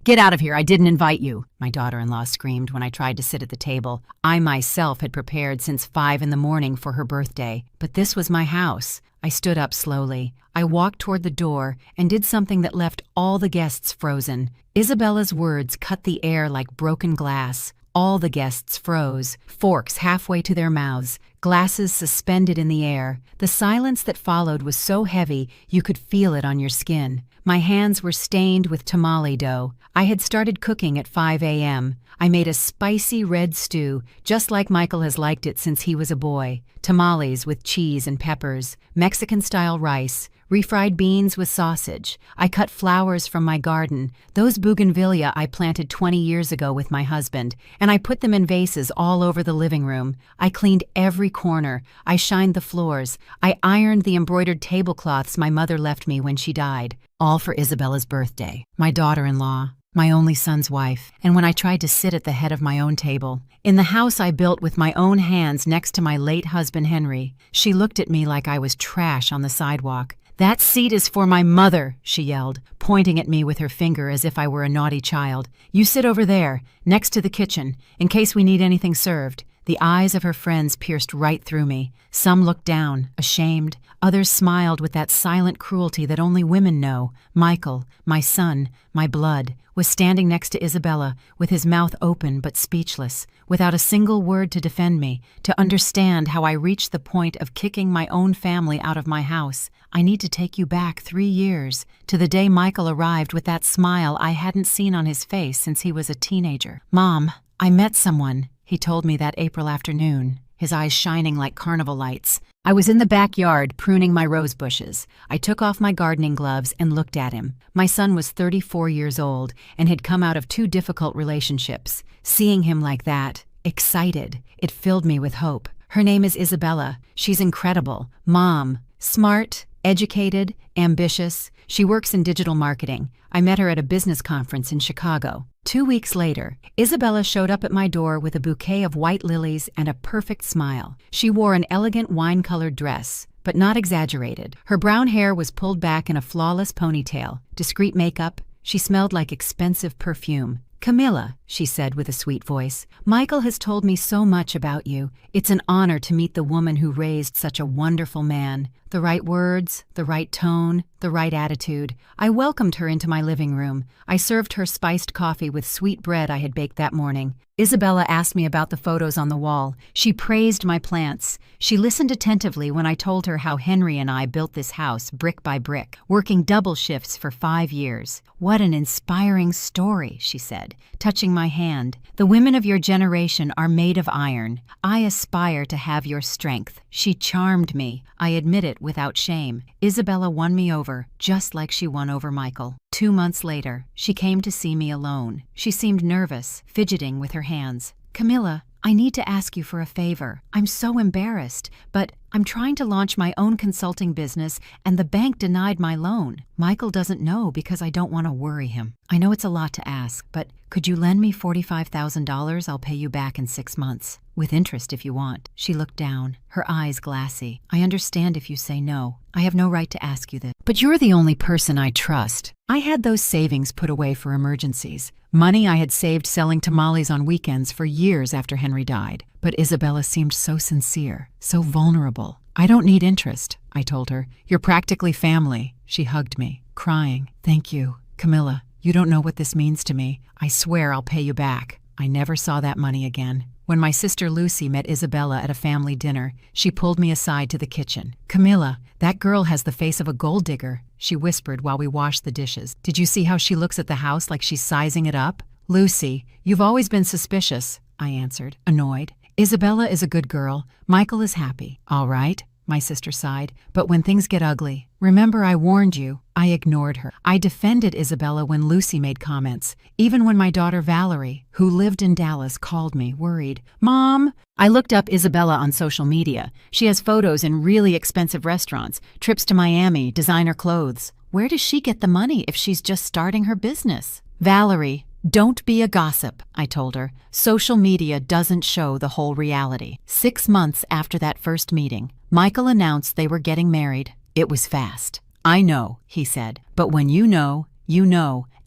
"Get out of here, I didn't invite you," my daughter-in-law screamed when I tried to sit at the table. I myself had prepared since 5 in the morning for her birthday, but this was my house. I stood up slowly. I walked toward the door and did something that left all the guests frozen. Isabella's words cut the air like broken glass. All the guests froze, forks halfway to their mouths, glasses suspended in the air. The silence that followed was so heavy you could feel it on your skin. My hands were stained with tamale dough. I had started cooking at 5 a.m. I made a spicy red stew, just like Michael has liked it since he was a boy. Tamales with cheese and peppers, Mexican-style rice, refried beans with sausage. I cut flowers from my garden, those bougainvillea I planted 20 years ago with my husband, and I put them in vases all over the living room. I cleaned every corner. I shined the floors. I ironed the embroidered tablecloths my mother left me when she died. All for Isabella's birthday, my daughter-in-law, my only son's wife, and when I tried to sit at the head of my own table. In the house I built with my own hands next to my late husband Henry, she looked at me like I was trash on the sidewalk. "That seat is for my mother," she yelled, pointing at me with her finger as if I were a naughty child. "You sit over there, next to the kitchen, in case we need anything served." The eyes of her friends pierced right through me. Some looked down, ashamed. Others smiled with that silent cruelty that only women know. Michael, my son, my blood, was standing next to Isabella, with his mouth open but speechless, without a single word to defend me, to understand how I reached the point of kicking my own family out of my house. I need to take you back 3 years, to the day Michael arrived with that smile I hadn't seen on his face since he was a teenager. "Mom, I met someone," he told me that April afternoon, his eyes shining like carnival lights. I was in the backyard pruning my rose bushes. I took off my gardening gloves and looked at him. My son was 34 years old and had come out of 2 difficult relationships. Seeing him like that, excited, it filled me with hope. "Her name is Isabella. She's incredible. Mom, smart, educated, ambitious. She works in digital marketing. I met her at a business conference in Chicago." 2 weeks later, Isabella showed up at my door with a bouquet of white lilies and a perfect smile. She wore an elegant wine-colored dress, but not exaggerated. Her brown hair was pulled back in a flawless ponytail. Discreet makeup. She smelled like expensive perfume. "Camilla," she said with a sweet voice, "Michael has told me so much about you. It's an honor to meet the woman who raised such a wonderful man. The right words, the right tone, the right attitude." I welcomed her into my living room. I served her spiced coffee with sweet bread I had baked that morning. Isabella asked me about the photos on the wall. She praised my plants. She listened attentively when I told her how Henry and I built this house brick by brick, working double shifts for 5 years. "What an inspiring story," she said, touching my hand. "The women of your generation are made of iron. I aspire to have your strength." She charmed me. I admit it without shame. Isabella won me over, just like she won over Michael. 2 months later, she came to see me alone. She seemed nervous, fidgeting with her hands. "Camilla, I need to ask you for a favor. I'm so embarrassed, but I'm trying to launch my own consulting business and the bank denied my loan. Michael doesn't know because I don't want to worry him. I know it's a lot to ask, but could you lend me $45,000? I'll pay you back in 6 months. With interest if you want." She looked down, her eyes glassy. "I understand if you say no. I have no right to ask you this. But you're the only person I trust." I had those savings put away for emergencies. Money I had saved selling tamales on weekends for years after Henry died. But Isabella seemed so sincere, so vulnerable. "I don't need interest," I told her. "You're practically family." She hugged me, crying. "Thank you, Camilla. You don't know what this means to me. I swear I'll pay you back." I never saw that money again. When my sister Lucy met Isabella at a family dinner, she pulled me aside to the kitchen. "Camilla, that girl has the face of a gold digger," she whispered while we washed the dishes. "Did you see how she looks at the house like she's sizing it up?" "Lucy, you've always been suspicious," I answered, annoyed. "Isabella is a good girl. Michael is happy." "All right," my sister sighed, "but when things get ugly, remember I warned you." I ignored her. I defended Isabella when Lucy made comments, even when my daughter Valerie, who lived in Dallas, called me, worried. "Mom!" I looked up Isabella on social media. She has photos in really expensive restaurants, trips to Miami, designer clothes. Where does she get the money if she's just starting her business? "Valerie, don't be a gossip," I told her. "Social media doesn't show the whole reality." 6 months after that first meeting, Michael announced they were getting married. It was fast. "I know," he said, "but when you know,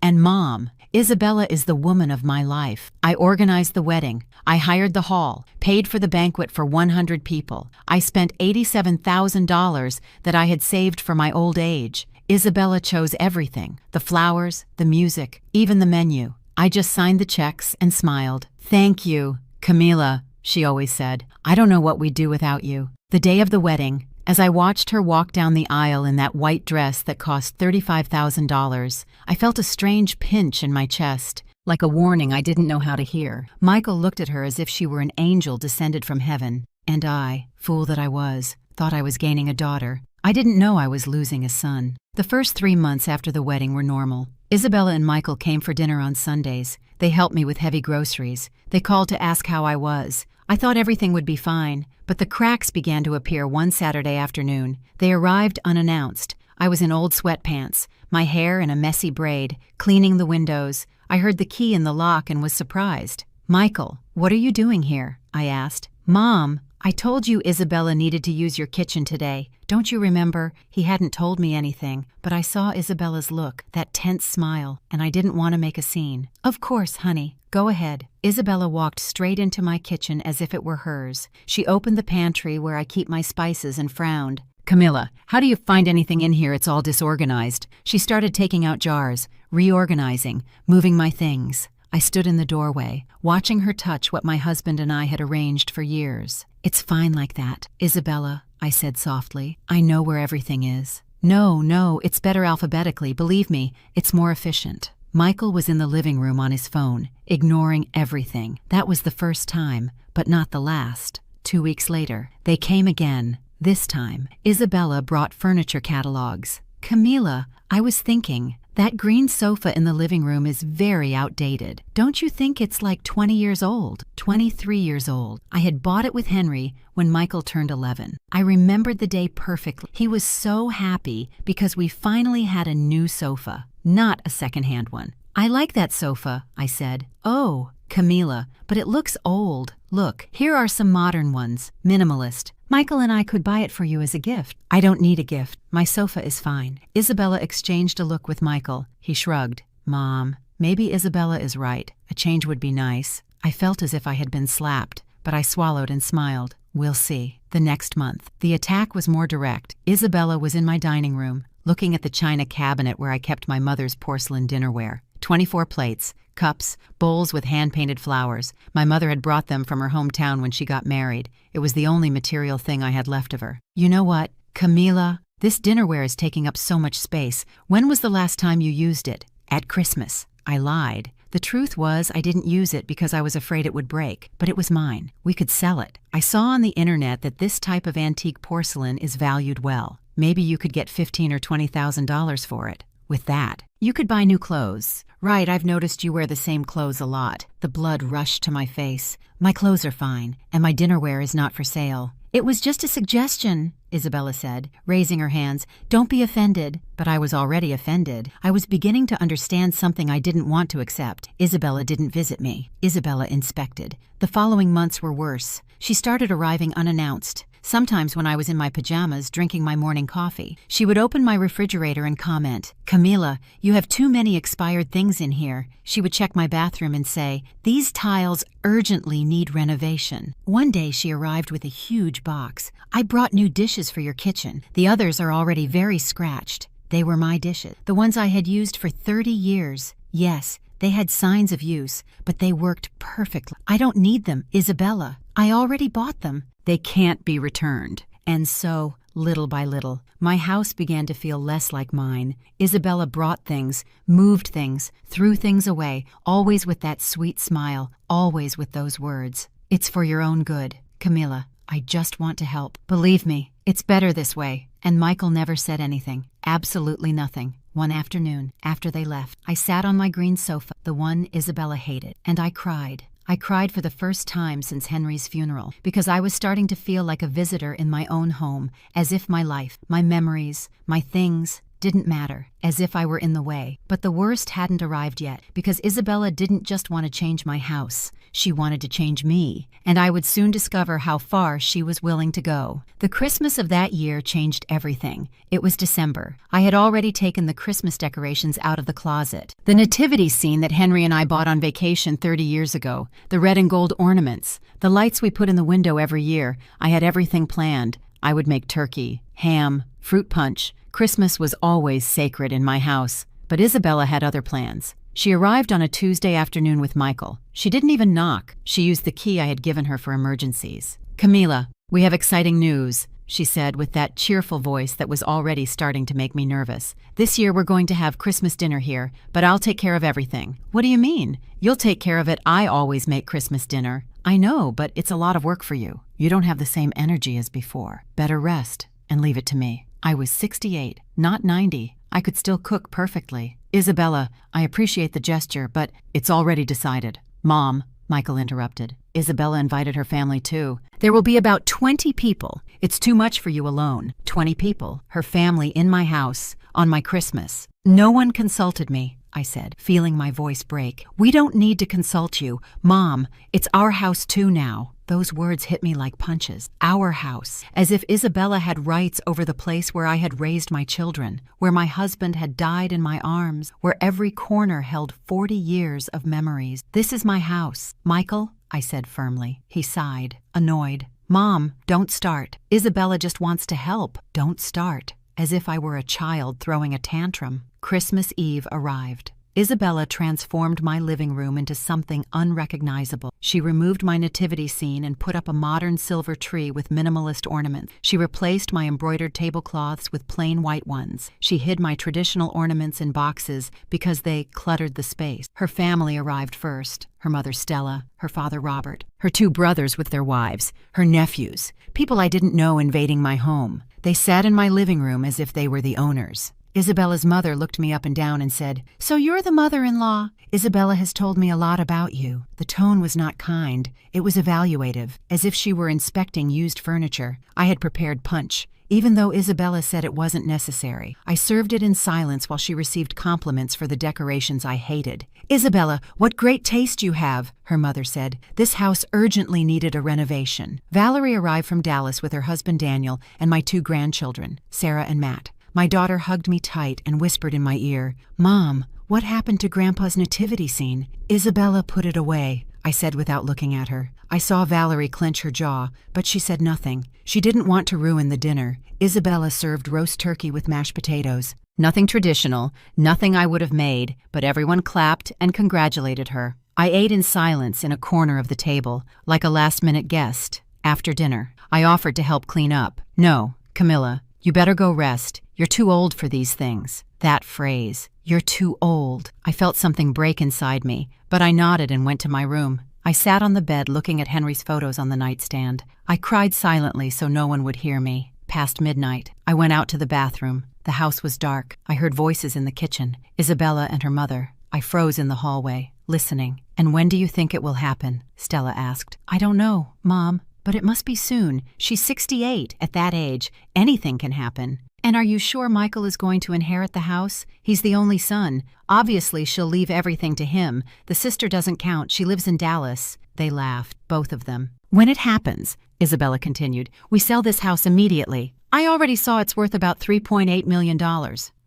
and Mom, Isabella is the woman of my life. I organized the wedding. I hired the hall, paid for the banquet for 100 people. I spent $87,000 that I had saved for my old age. Isabella chose everything, the flowers, the music, even the menu. I just signed the checks and smiled. "Thank you, Camila," she always said. "I don't know what we'd do without you." The day of the wedding, as I watched her walk down the aisle in that white dress that cost $35,000, I felt a strange pinch in my chest, like a warning I didn't know how to hear. Michael looked at her as if she were an angel descended from heaven, and I, fool that I was, thought I was gaining a daughter. I didn't know I was losing a son. The first 3 months after the wedding were normal. Isabella and Michael came for dinner on Sundays. They helped me with heavy groceries. They called to ask how I was. I thought everything would be fine, but the cracks began to appear one Saturday afternoon. They arrived unannounced. I was in old sweatpants, my hair in a messy braid, cleaning the windows. I heard the key in the lock and was surprised. "Michael, what are you doing here?" I asked. "Mom, I told you Isabella needed to use your kitchen today. Don't you remember?" He hadn't told me anything, but I saw Isabella's look, that tense smile, and I didn't want to make a scene. "Of course, honey. Go ahead." Isabella walked straight into my kitchen as if it were hers. She opened the pantry where I keep my spices and frowned. "Camilla, how do you find anything in here? It's all disorganized." She started taking out jars, reorganizing, moving my things. I stood in the doorway, watching her touch what my husband and I had arranged for years. "It's fine like that, Isabella," I said softly. "I know where everything is." No, it's better alphabetically. Believe me, it's more efficient." Michael was in the living room on his phone, ignoring everything. That was the first time, but not the last. 2 weeks later, they came again. This time, Isabella brought furniture catalogs. "Camila, I was thinking, that green sofa in the living room is very outdated. Don't you think it's like 20 years old? 23 years old. I had bought it with Henry when Michael turned 11. I remembered the day perfectly. He was so happy because we finally had a new sofa, not a secondhand one. "I like that sofa," I said. "Oh, Camila, but it looks old. Look, here are some modern ones, minimalist. Michael and I could buy it for you as a gift." "I don't need a gift. My sofa is fine." Isabella exchanged a look with Michael. He shrugged. "Mom, maybe Isabella is right. A change would be nice." I felt as if I had been slapped, but I swallowed and smiled. "We'll see." The next month, the attack was more direct. Isabella was in my dining room, looking at the china cabinet where I kept my mother's porcelain dinnerware. 24 plates, cups, bowls with hand-painted flowers. My mother had brought them from her hometown when she got married. It was the only material thing I had left of her. "You know what, Camila? This dinnerware is taking up so much space. When was the last time you used it?" "At Christmas." I lied. The truth was I didn't use it because I was afraid it would break, but it was mine. We could sell it. I saw on the internet that this type of antique porcelain is valued well. Maybe you could get $15,000 or $20,000 for it. With that, you could buy new clothes. "Right, I've noticed you wear the same clothes a lot." The blood rushed to my face. "My clothes are fine, and my dinnerware is not for sale." "It was just a suggestion," Isabella said, raising her hands. "Don't be offended." But I was already offended. I was beginning to understand something I didn't want to accept. Isabella didn't visit me. Isabella inspected. The following months were worse. She started arriving unannounced. Sometimes when I was in my pajamas drinking my morning coffee, she would open my refrigerator and comment, "Camila, you have too many expired things in here." She would check my bathroom and say, "These tiles urgently need renovation." One day she arrived with a huge box. "I brought new dishes for your kitchen. The others are already very scratched." They were my dishes, the ones I had used for 30 years. Yes, they had signs of use, but they worked perfectly. "I don't need them, Isabella. I already bought them." "They can't be returned." And so, little by little, my house began to feel less like mine. Isabella brought things, moved things, threw things away, always with that sweet smile, always with those words. "It's for your own good, Camila. I just want to help. Believe me, it's better this way." And Michael never said anything, absolutely nothing. One afternoon, after they left, I sat on my green sofa, the one Isabella hated, and I cried. I cried for the first time since Henry's funeral, because I was starting to feel like a visitor in my own home, as if my life, my memories, my things, didn't matter, as if I were in the way. But the worst hadn't arrived yet, because Isabella didn't just want to change my house. She wanted to change me, and I would soon discover how far she was willing to go. The Christmas of that year changed everything. It was December. I had already taken the Christmas decorations out of the closet. The nativity scene that Henry and I bought on vacation 30 years ago, the red and gold ornaments, the lights we put in the window every year, I had everything planned. I would make turkey, ham, fruit punch. Christmas was always sacred in my house. But Isabella had other plans. She arrived on a Tuesday afternoon with Michael. She didn't even knock. She used the key I had given her for emergencies. "Camila, we have exciting news," she said with that cheerful voice that was already starting to make me nervous. "This year we're going to have Christmas dinner here, but I'll take care of everything." "What do you mean?" "You'll take care of it. I always make Christmas dinner." "I know, but it's a lot of work for you. You don't have the same energy as before. Better rest and leave it to me." I was 68, not 90. I could still cook perfectly. "Isabella, I appreciate the gesture, but it's already decided." "Mom," Michael interrupted. "Isabella invited her family too. There will be about 20 people. It's too much for you alone. 20 people, her family in my house, on my Christmas." "No one consulted me," I said, feeling my voice break. "We don't need to consult you. Mom, it's our house too now." Those words hit me like punches. Our house. As if Isabella had rights over the place where I had raised my children, where my husband had died in my arms, where every corner held 40 years of memories. "This is my house." "Michael," I said firmly. He sighed, annoyed. "Mom, don't start. Isabella just wants to help. Don't start." As if I were a child throwing a tantrum. Christmas Eve arrived. Isabella transformed my living room into something unrecognizable. She removed my nativity scene and put up a modern silver tree with minimalist ornaments. She replaced my embroidered tablecloths with plain white ones. She hid my traditional ornaments in boxes because they cluttered the space. Her family arrived first. Her mother Stella, her father Robert, her 2 brothers with their wives, her nephews, people I didn't know invading my home. They sat in my living room as if they were the owners. Isabella's mother looked me up and down and said, "So you're the mother-in-law? Isabella has told me a lot about you." The tone was not kind. It was evaluative, as if she were inspecting used furniture. I had prepared punch, even though Isabella said it wasn't necessary. I served it in silence while she received compliments for the decorations I hated. "Isabella, what great taste you have," her mother said. "This house urgently needed a renovation." Valerie arrived from Dallas with her husband Daniel and my 2 grandchildren, Sarah and Matt. My daughter hugged me tight and whispered in my ear, "Mom, what happened to Grandpa's nativity scene?" "Isabella put it away," I said without looking at her. I saw Valerie clench her jaw, but she said nothing. She didn't want to ruin the dinner. Isabella served roast turkey with mashed potatoes. Nothing traditional, nothing I would have made, but everyone clapped and congratulated her. I ate in silence in a corner of the table, like a last-minute guest. After dinner, I offered to help clean up. "No, Camilla, you better go rest. You're too old for these things." That phrase, "you're too old." I felt something break inside me, but I nodded and went to my room. I sat on the bed looking at Henry's photos on the nightstand. I cried silently so no one would hear me. Past midnight, I went out to the bathroom. The house was dark. I heard voices in the kitchen, Isabella and her mother. I froze in the hallway, listening. "And when do you think it will happen?" Stella asked. "I don't know, Mom, but it must be soon. She's 68. At that age, anything can happen." "And are you sure Michael is going to inherit the house? He's the only son. Obviously, she'll leave everything to him. The sister doesn't count. She lives in Dallas." They laughed, both of them. "When it happens," Isabella continued, "we sell this house immediately. I already saw it's worth about $3.8 million.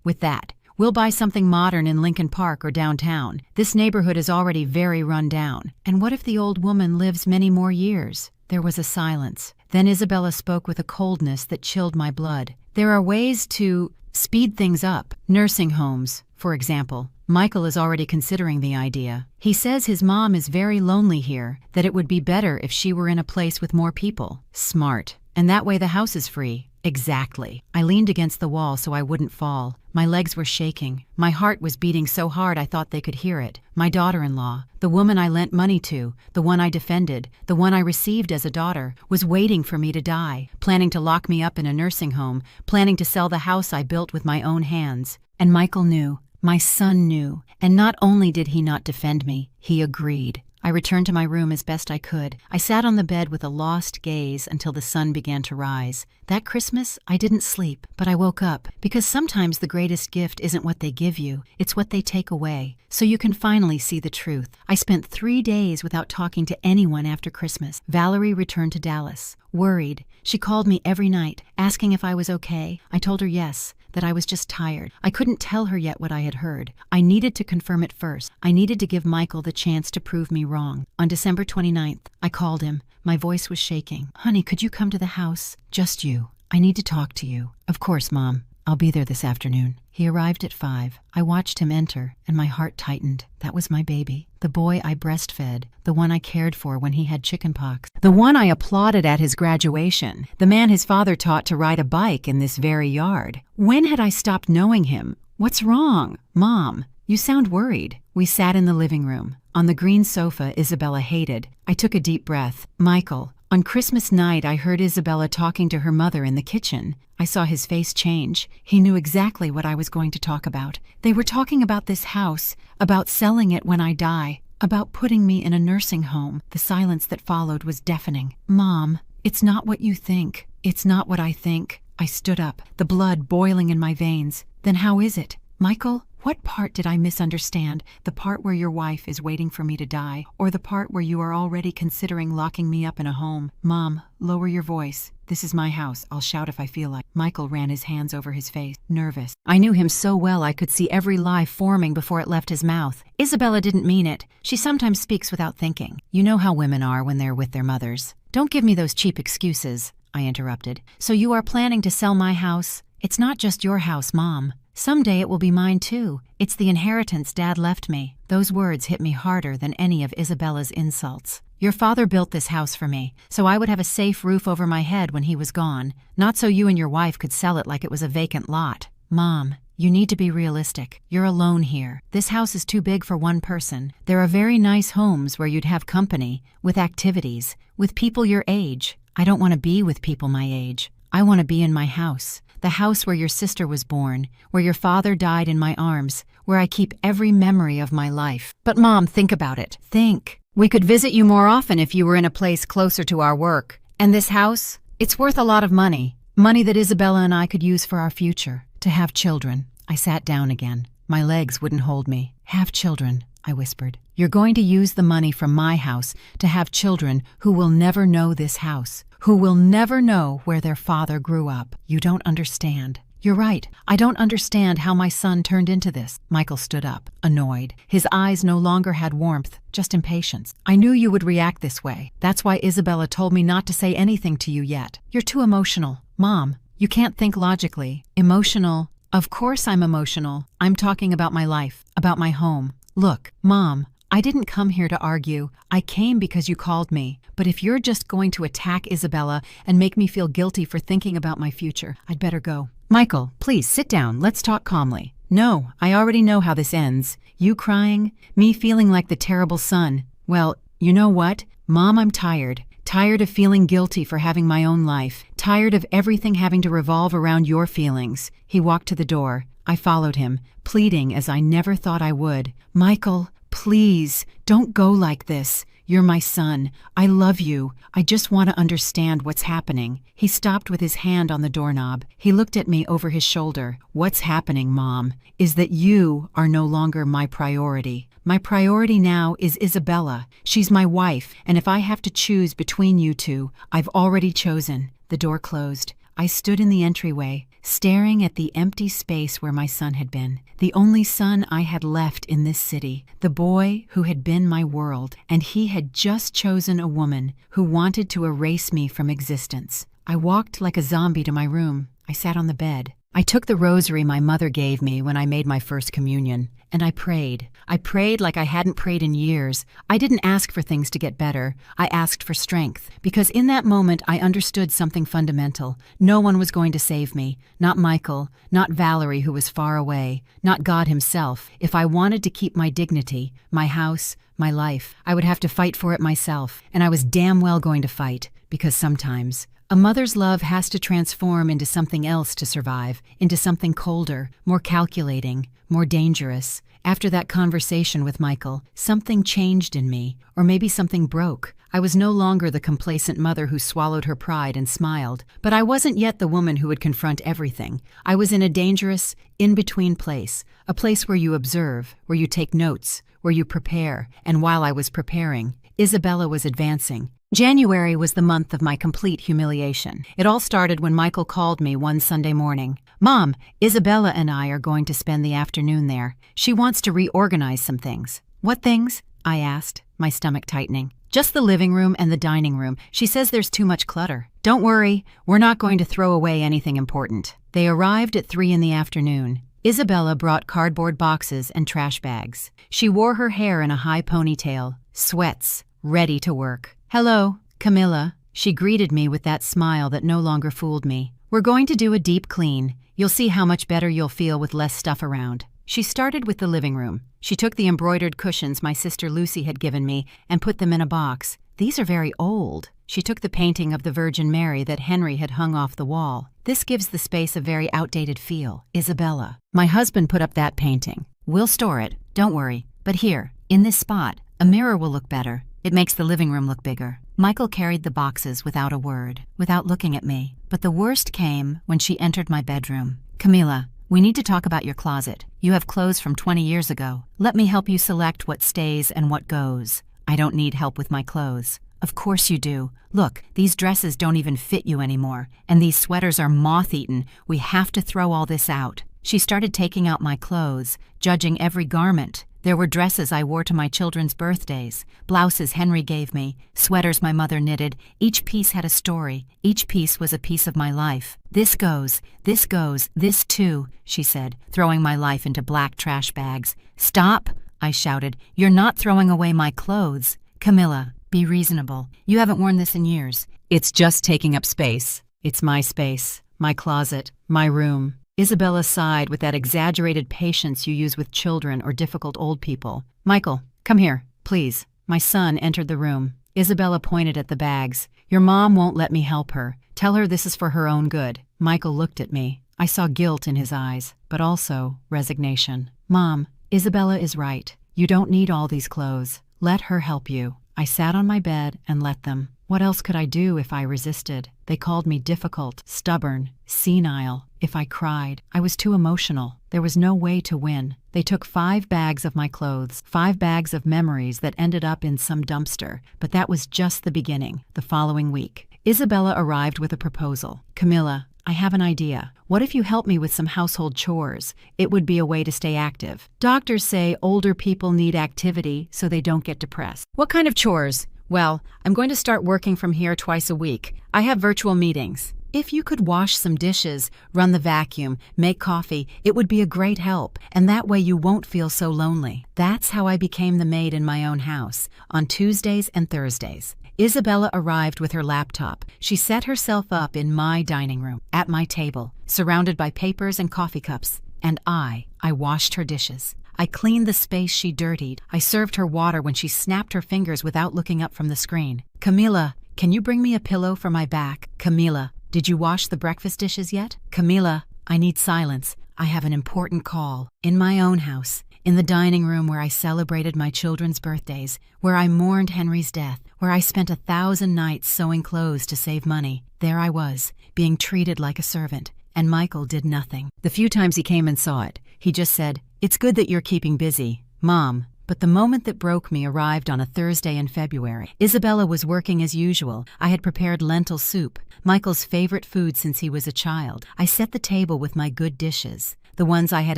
With that, we'll buy something modern in Lincoln Park or downtown. This neighborhood is already very run down. And what if the old woman lives many more years?" There was a silence. Then Isabella spoke with a coldness that chilled my blood. "There are ways to speed things up. Nursing homes, for example. Michael is already considering the idea. He says his mom is very lonely here, that it would be better if she were in a place with more people." "Smart. And that way the house is free." "Exactly." I leaned against the wall so I wouldn't fall. My legs were shaking. My heart was beating so hard I thought they could hear it. My daughter-in-law, the woman I lent money to, the one I defended, the one I received as a daughter, was waiting for me to die, planning to lock me up in a nursing home, planning to sell the house I built with my own hands. And Michael knew. My son knew. And not only did he not defend me, he agreed. I returned to my room as best I could. I sat on the bed with a lost gaze until the sun began to rise. That Christmas, I didn't sleep, but I woke up, because sometimes the greatest gift isn't what they give you, it's what they take away, so you can finally see the truth. I spent 3 days without talking to anyone after Christmas. Valerie returned to Dallas, worried. She called me every night, asking if I was okay. I told her yes, that I was just tired. I couldn't tell her yet what I had heard. I needed to confirm it first. I needed to give Michael the chance to prove me wrong. On December 29th, I called him. My voice was shaking. "Honey, could you come to the house? Just you. I need to talk to you." "Of course, Mom. I'll be there this afternoon." He arrived at 5. I watched him enter, and my heart tightened. That was my baby. The boy I breastfed, the one I cared for when he had chickenpox, the one I applauded at his graduation, the man his father taught to ride a bike in this very yard. When had I stopped knowing him? "What's wrong? Mom, you sound worried." We sat in the living room. On the green sofa Isabella hated. I took a deep breath. "Michael, on Christmas night I heard Isabella talking to her mother in the kitchen." I saw his face change. He knew exactly what I was going to talk about. They were talking about this house, about selling it when I die, about putting me in a nursing home. The silence that followed was deafening. "Mom, it's not what you think. It's not what I think." I stood up, the blood boiling in my veins. "Then how is it? Michael, what part did I misunderstand? The part where your wife is waiting for me to die, or the part where you are already considering locking me up in a home?" "Mom, lower your voice. This is my house. I'll shout if I feel like." Michael ran his hands over his face, nervous. I knew him so well I could see every lie forming before it left his mouth. "Isabella didn't mean it. She sometimes speaks without thinking. You know how women are when they're with their mothers." "Don't give me those cheap excuses," I interrupted. "So you are planning to sell my house?" "It's not just your house, Mom. Someday it will be mine too. It's the inheritance Dad left me." Those words hit me harder than any of Isabella's insults. "Your father built this house for me, so I would have a safe roof over my head when he was gone, not so you and your wife could sell it like it was a vacant lot." "Mom, you need to be realistic. You're alone here. This house is too big for one person. There are very nice homes where you'd have company, with activities, with people your age. I don't want to be with people my age. I want to be in my house. The house where your sister was born, where your father died in my arms, where I keep every memory of my life." "But Mom, think about it. Think. We could visit you more often if you were in a place closer to our work. And this house? It's worth a lot of money. Money that Isabella and I could use for our future. To have children." I sat down again. My legs wouldn't hold me. "Have children," I whispered. "You're going to use the money from my house to have children who will never know this house, who will never know where their father grew up. You don't understand." "You're right. I don't understand how my son turned into this." Michael stood up, annoyed. His eyes no longer had warmth, just impatience. "I knew you would react this way. That's why Isabella told me not to say anything to you yet. You're too emotional. Mom, you can't think logically." "Emotional? Of course I'm emotional. I'm talking about my life, about my home. Look, Mom, I didn't come here to argue. I came because you called me. But if you're just going to attack Isabella and make me feel guilty for thinking about my future, I'd better go." "Michael, please sit down. Let's talk calmly." "No, I already know how this ends. You crying, me feeling like the terrible son. Well, you know what? Mom, I'm tired. Tired of feeling guilty for having my own life. Tired of everything having to revolve around your feelings." He walked to the door. I followed him, pleading as I never thought I would. "Michael, please, don't go like this. You're my son. I love you. I just want to understand what's happening." He stopped with his hand on the doorknob. He looked at me over his shoulder. "What's happening, Mom, is that you are no longer my priority. My priority now is Isabella. She's my wife, and if I have to choose between you two, I've already chosen." The door closed. I stood in the entryway, staring at the empty space where my son had been, the only son I had left in this city, the boy who had been my world, and he had just chosen a woman who wanted to erase me from existence. I walked like a zombie to my room. I sat on the bed. I took the rosary my mother gave me when I made my first communion, and I prayed. I prayed like I hadn't prayed in years. I didn't ask for things to get better. I asked for strength, because in that moment I understood something fundamental. No one was going to save me. Not Michael, not Valerie, who was far away, not God himself. If I wanted to keep my dignity, my house, my life, I would have to fight for it myself, and I was damn well going to fight, because sometimes, A mother's love has to transform into something else to survive, into something colder, more calculating, more dangerous. After that conversation with Michael, something changed in me, or maybe something broke. I was no longer the complacent mother who swallowed her pride and smiled, but I wasn't yet the woman who would confront everything. I was in a dangerous, in-between place, a place where you observe, where you take notes, where you prepare, and while I was preparing, Isabella was advancing. January was the month of my complete humiliation. It all started when Michael called me one Sunday morning. "Mom, Isabella and I are going to spend the afternoon there. She wants to reorganize some things." "What things?" I asked, my stomach tightening. "Just the living room and the dining room. She says there's too much clutter." "Don't worry, we're not going to throw away anything important." They arrived at 3 in the afternoon. Isabella brought cardboard boxes and trash bags. She wore her hair in a high ponytail, sweats, ready to work. "Hello, Camilla." She greeted me with that smile that no longer fooled me. "We're going to do a deep clean. You'll see how much better you'll feel with less stuff around." She started with the living room. She took the embroidered cushions my sister Lucy had given me and put them in a box. "These are very old." She took the painting of the Virgin Mary that Henry had hung off the wall. "This gives the space a very outdated feel, Isabella." "My husband put up that painting. We'll store it, don't worry. But here, in this spot, a mirror will look better. It makes the living room look bigger." Michael carried the boxes without a word, without looking at me. But the worst came when she entered my bedroom. "Camilla, we need to talk about your closet. You have clothes from 20 years ago. Let me help you select what stays and what goes." "I don't need help with my clothes." "Of course you do. Look, these dresses don't even fit you anymore, and these sweaters are moth-eaten. We have to throw all this out." She started taking out my clothes, judging every garment. There were dresses I wore to my children's birthdays, blouses Henry gave me, sweaters my mother knitted. Each piece had a story. Each piece was a piece of my life. This goes, this too," she said, throwing my life into black trash bags. "Stop," I shouted. "You're not throwing away my clothes." "Camilla, be reasonable. You haven't worn this in years." "It's just taking up space. It's my space, my closet, my room." Isabella sighed with that exaggerated patience you use with children or difficult old people. "Michael, come here, please." My son entered the room. Isabella pointed at the bags. "Your mom won't let me help her. Tell her this is for her own good." Michael looked at me. I saw guilt in his eyes, but also resignation. "Mom, Isabella is right. You don't need all these clothes. Let her help you." I sat on my bed and let them. What else could I do if I resisted? They called me difficult, stubborn, senile. If I cried, I was too emotional. There was no way to win. They took 5 bags of my clothes, 5 bags of memories that ended up in some dumpster. But that was just the beginning. The following week, Isabella arrived with a proposal. "Camilla, I have an idea. What if you help me with some household chores? It would be a way to stay active. Doctors say older people need activity so they don't get depressed." "What kind of chores?" "Well, I'm going to start working from here twice a week. I have virtual meetings. If you could wash some dishes, run the vacuum, make coffee, it would be a great help, and that way you won't feel so lonely." That's how I became the maid in my own house, on Tuesdays and Thursdays. Isabella arrived with her laptop. She set herself up in my dining room, at my table, surrounded by papers and coffee cups. And I washed her dishes. I cleaned the space she dirtied. I served her water when she snapped her fingers without looking up from the screen. "Camilla, can you bring me a pillow for my back?" "Camilla, did you wash the breakfast dishes yet?" "Camilla, I need silence. I have an important call." In my own house, in the dining room where I celebrated my children's birthdays, where I mourned Henry's death, where I spent 1,000 nights sewing clothes to save money, there I was, being treated like a servant, and Michael did nothing. The few times he came and saw it, he just said, "It's good that you're keeping busy, Mom." But the moment that broke me arrived on a Thursday in February. Isabella was working as usual. I had prepared lentil soup, Michael's favorite food since he was a child. I set the table with my good dishes, the ones I had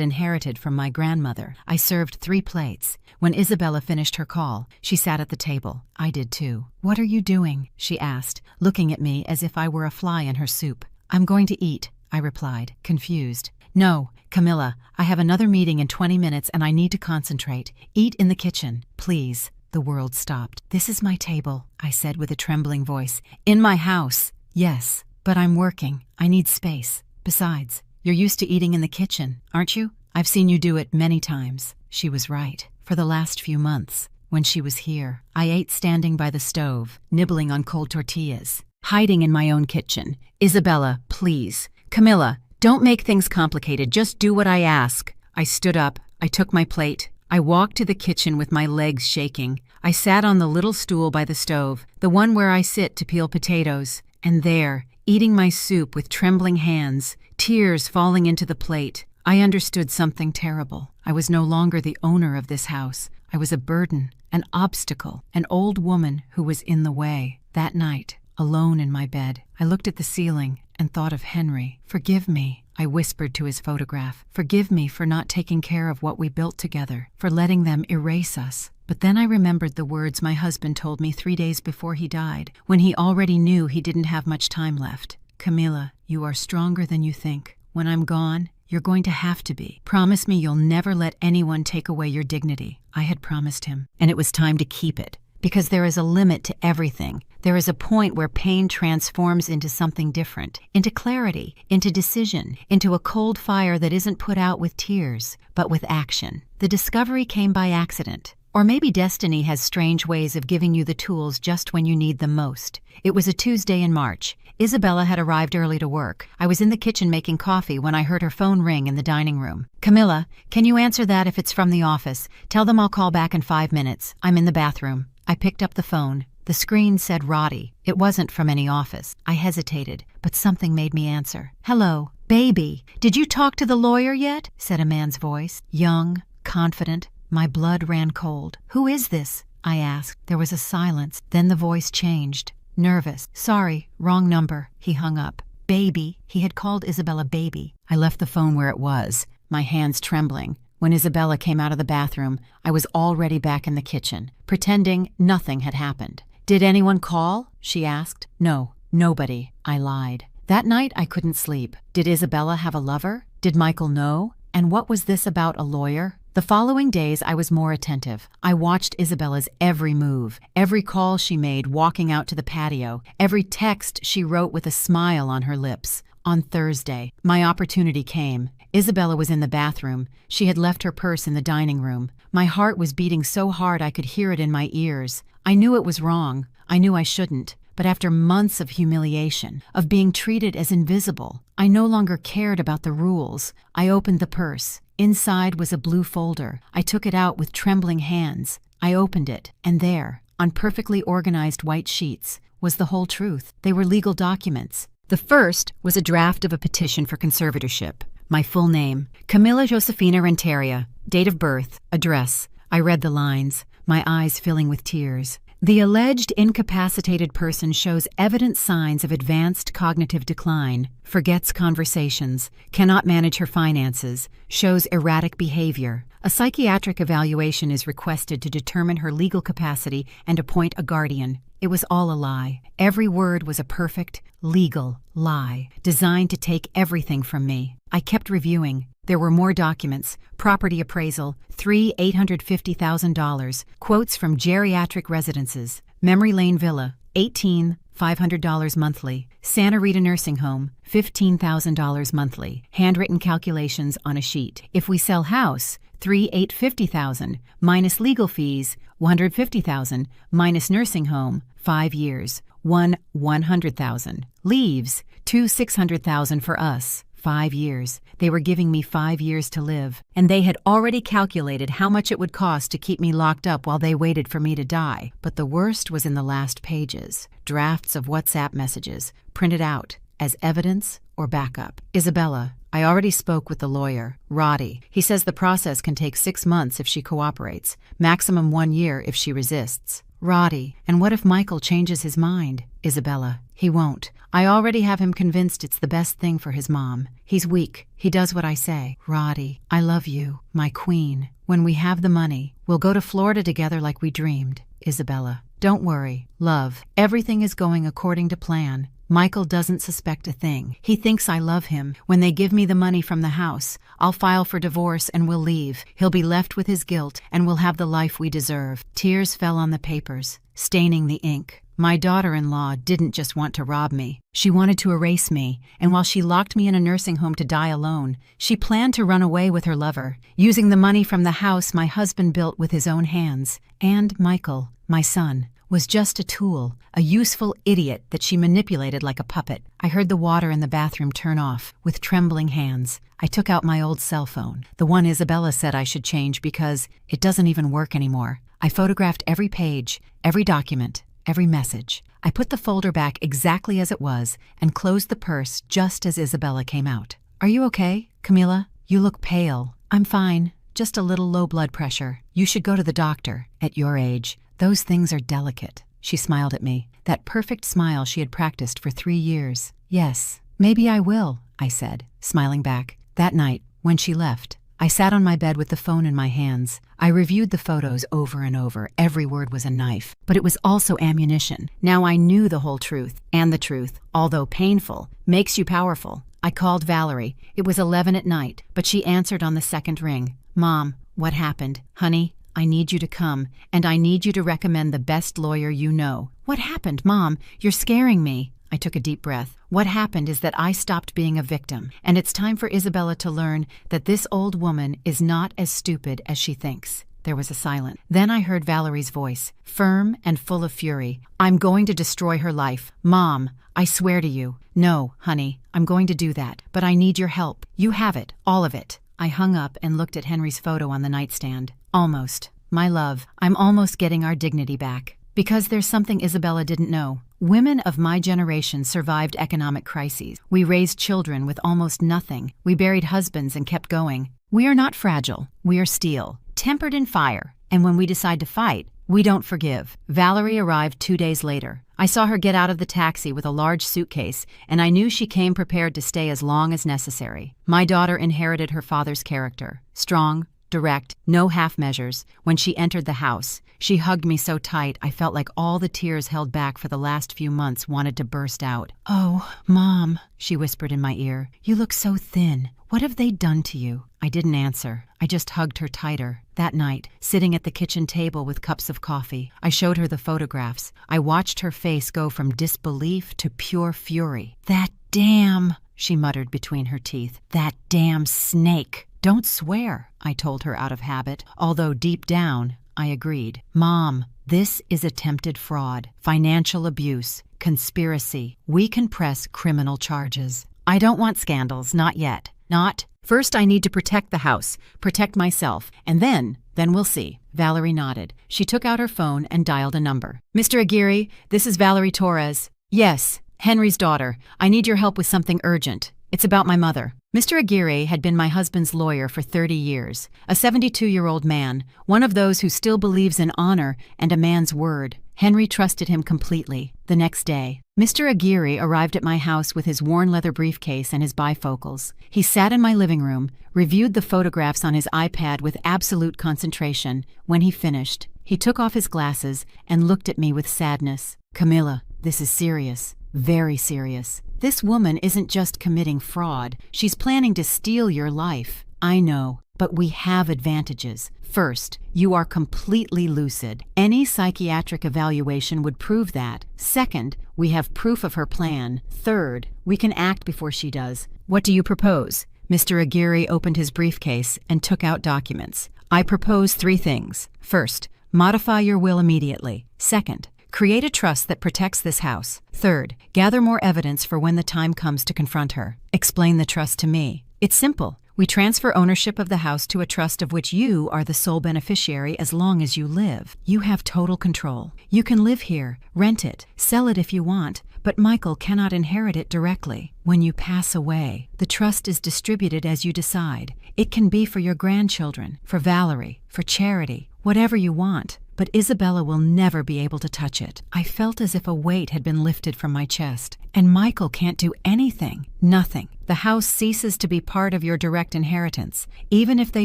inherited from my grandmother. I served 3 plates. When Isabella finished her call, she sat at the table. I did too. "What are you doing?" she asked, looking at me as if I were a fly in her soup. "I'm going to eat," I replied, confused. "No, Camilla, I have another meeting in 20 minutes and I need to concentrate. Eat in the kitchen, please." The world stopped. "This is my table," I said with a trembling voice. "In my house." "Yes, but I'm working. I need space. Besides, you're used to eating in the kitchen, aren't you? I've seen you do it many times." She was right. For the last few months, when she was here, I ate standing by the stove, nibbling on cold tortillas. hiding in my own kitchen. Isabella, please. Camilla, don't make things complicated. Just do what I ask. I stood up. I took my plate. I walked to the kitchen with my legs shaking. I sat on the little stool by the stove, the one where I sit to peel potatoes, and there, eating my soup with trembling hands, tears falling into the plate, I understood something terrible. I was no longer the owner of this house. I was a burden, an obstacle, an old woman who was in the way. That night, alone in my bed, I looked at the ceiling and thought of Henry. Forgive me, I whispered to his photograph. Forgive me for not taking care of what we built together, for letting them erase us. But then I remembered the words my husband told me 3 days before he died, when he already knew he didn't have much time left. Camilla, you are stronger than you think. When I'm gone, you're going to have to be. Promise me you'll never let anyone take away your dignity. I had promised him, and it was time to keep it. Because there is a limit to everything. There is a point where pain transforms into something different, into clarity, into decision, into a cold fire that isn't put out with tears, but with action. The discovery came by accident. Or maybe destiny has strange ways of giving you the tools just when you need them most. It was a Tuesday in March. Isabella had arrived early to work. I was in the kitchen making coffee when I heard her phone ring in the dining room. Camilla, can you answer that if it's from the office? Tell them I'll call back in 5 minutes. I'm in the bathroom. I picked up the phone. The screen said Roddy. It wasn't from any office. I hesitated, but something made me answer. Hello, baby. Did you talk to the lawyer yet? Said a man's voice. Young, confident. My blood ran cold. Who is this? I asked. There was a silence. Then the voice changed. Nervous. Sorry, wrong number. He hung up. Baby. He had called Isabella baby. I left the phone where it was, my hands trembling. When Isabella came out of the bathroom, I was already back in the kitchen, pretending nothing had happened. Did anyone call? She asked. No, nobody. I lied. That night I couldn't sleep. Did Isabella have a lover? Did Michael know? And what was this about a lawyer? The following days I was more attentive. I watched Isabella's every move, every call she made walking out to the patio, every text she wrote with a smile on her lips. On Thursday, my opportunity came. Isabella was in the bathroom. She had left her purse in the dining room. My heart was beating so hard I could hear it in my ears. I knew it was wrong. I knew I shouldn't. But after months of humiliation, of being treated as invisible, I no longer cared about the rules. I opened the purse. Inside was a blue folder. I took it out with trembling hands. I opened it, and there, on perfectly organized white sheets, was the whole truth. They were legal documents. The first was a draft of a petition for conservatorship. My full name, Camilla Josefina Renteria, date of birth, address. I read the lines, my eyes filling with tears. The alleged incapacitated person shows evident signs of advanced cognitive decline, forgets conversations, cannot manage her finances, shows erratic behavior. A psychiatric evaluation is requested to determine her legal capacity and appoint a guardian. It was all a lie. Every word was a perfect, legal lie, designed to take everything from me. I kept reviewing. There were more documents, property appraisal, $850,000, quotes from geriatric residences, Memory Lane Villa, $500 monthly, Santa Rita Nursing Home, $15,000 monthly, handwritten calculations on a sheet. If we sell house, $850,000, minus legal fees, $150,000, minus nursing home, 5 years, $100,000. Leaves, $600,000 for us. 5 years. They were giving me 5 years to live, and they had already calculated how much it would cost to keep me locked up while they waited for me to die. But the worst was in the last pages. Drafts of WhatsApp messages, printed out, as evidence or backup. Isabella, I already spoke with the lawyer, Roddy. He says the process can take 6 months if she cooperates, maximum 1 year if she resists. Roddy, and what if Michael changes his mind? Isabella, he won't. I already have him convinced it's the best thing for his mom. He's weak. He does what I say. Roddy, I love you, my queen. When we have the money, we'll go to Florida together like we dreamed. Isabella, don't worry. Love, everything is going according to plan. Michael doesn't suspect a thing. He thinks I love him. When they give me the money from the house, I'll file for divorce and we'll leave. He'll be left with his guilt, and we'll have the life we deserve. Tears fell on the papers, staining the ink. My daughter-in-law didn't just want to rob me. She wanted to erase me, and while she locked me in a nursing home to die alone, she planned to run away with her lover, using the money from the house my husband built with his own hands. And Michael, my son, was just a tool, a useful idiot that she manipulated like a puppet. I heard the water in the bathroom turn off. With trembling hands, I took out my old cell phone, the one Isabella said I should change because it doesn't even work anymore. I photographed every page, every document, every message. I put the folder back exactly as it was and closed the purse just as Isabella came out. "Are you okay, Camila? You look pale." "I'm fine. Just a little low blood pressure. You should go to the doctor. At your age, those things are delicate." She smiled at me, that perfect smile she had practiced for 3 years. "Yes, maybe I will," I said, smiling back. That night, when she left, I sat on my bed with the phone in my hands. I reviewed the photos over and over. Every word was a knife, but it was also ammunition. Now I knew the whole truth, and the truth, although painful, makes you powerful. I called Valerie. It was 11 at night, but she answered on the second ring. "Mom, what happened? Honey, I need you to come, and I need you to recommend the best lawyer you know." "What happened, Mom? You're scaring me." I took a deep breath. "What happened is that I stopped being a victim, and it's time for Isabella to learn that this old woman is not as stupid as she thinks." There was a silence. Then I heard Valerie's voice, firm and full of fury. "I'm going to destroy her life. Mom, I swear to you." "No, honey, I'm going to do that, but I need your help. You have it, all of it." I hung up and looked at Henry's photo on the nightstand. "Almost. My love, I'm almost getting our dignity back. Because there's something Isabella didn't know. Women of my generation survived economic crises. We raised children with almost nothing. We buried husbands and kept going. We are not fragile. We are steel, tempered in fire. And when we decide to fight, we don't forgive." Valerie arrived 2 days later. I saw her get out of the taxi with a large suitcase, and I knew she came prepared to stay as long as necessary. My daughter inherited her father's character. Strong, direct, no half measures. When she entered the house, she hugged me so tight I felt like all the tears held back for the last few months wanted to burst out. "Oh, Mom," she whispered in my ear. "You look so thin. What have they done to you?" I didn't answer. I just hugged her tighter. That night, sitting at the kitchen table with cups of coffee, I showed her the photographs. I watched her face go from disbelief to pure fury. "That damn," she muttered between her teeth. "That damn snake." "Don't swear," I told her out of habit, although deep down, I agreed. "Mom, this is attempted fraud, financial abuse, conspiracy. We can press criminal charges. I don't want scandals, not yet. Not. First I need to protect the house, protect myself, and then we'll see." Valerie nodded. She took out her phone and dialed a number. "Mr. Aguirre, this is Valerie Torres." "Yes, Henry's daughter. I need your help with something urgent. It's about my mother." Mr. Aguirre had been my husband's lawyer for 30 years, a 72-year-old man, one of those who still believes in honor and a man's word. Henry trusted him completely. The next day, Mr. Aguirre arrived at my house with his worn leather briefcase and his bifocals. He sat in my living room, reviewed the photographs on his iPad with absolute concentration. When he finished, he took off his glasses and looked at me with sadness. "Camila, this is serious. Very serious. This woman isn't just committing fraud. She's planning to steal your life. I know, but we have advantages. First, you are completely lucid. Any psychiatric evaluation would prove that. Second, we have proof of her plan. Third, we can act before she does. What do you propose?" Mr. Aguirre opened his briefcase and took out documents. "I propose 3 things. First, modify your will immediately. Second, create a trust that protects this house. Third, gather more evidence for when the time comes to confront her. Explain the trust to me. It's simple. We transfer ownership of the house to a trust of which you are the sole beneficiary as long as you live. You have total control. You can live here, rent it, sell it if you want, but Michael cannot inherit it directly. When you pass away, the trust is distributed as you decide. It can be for your grandchildren, for Valerie, for charity, whatever you want. But Isabella will never be able to touch it." I felt as if a weight had been lifted from my chest. "And Michael can't do anything. Nothing. The house ceases to be part of your direct inheritance. Even if they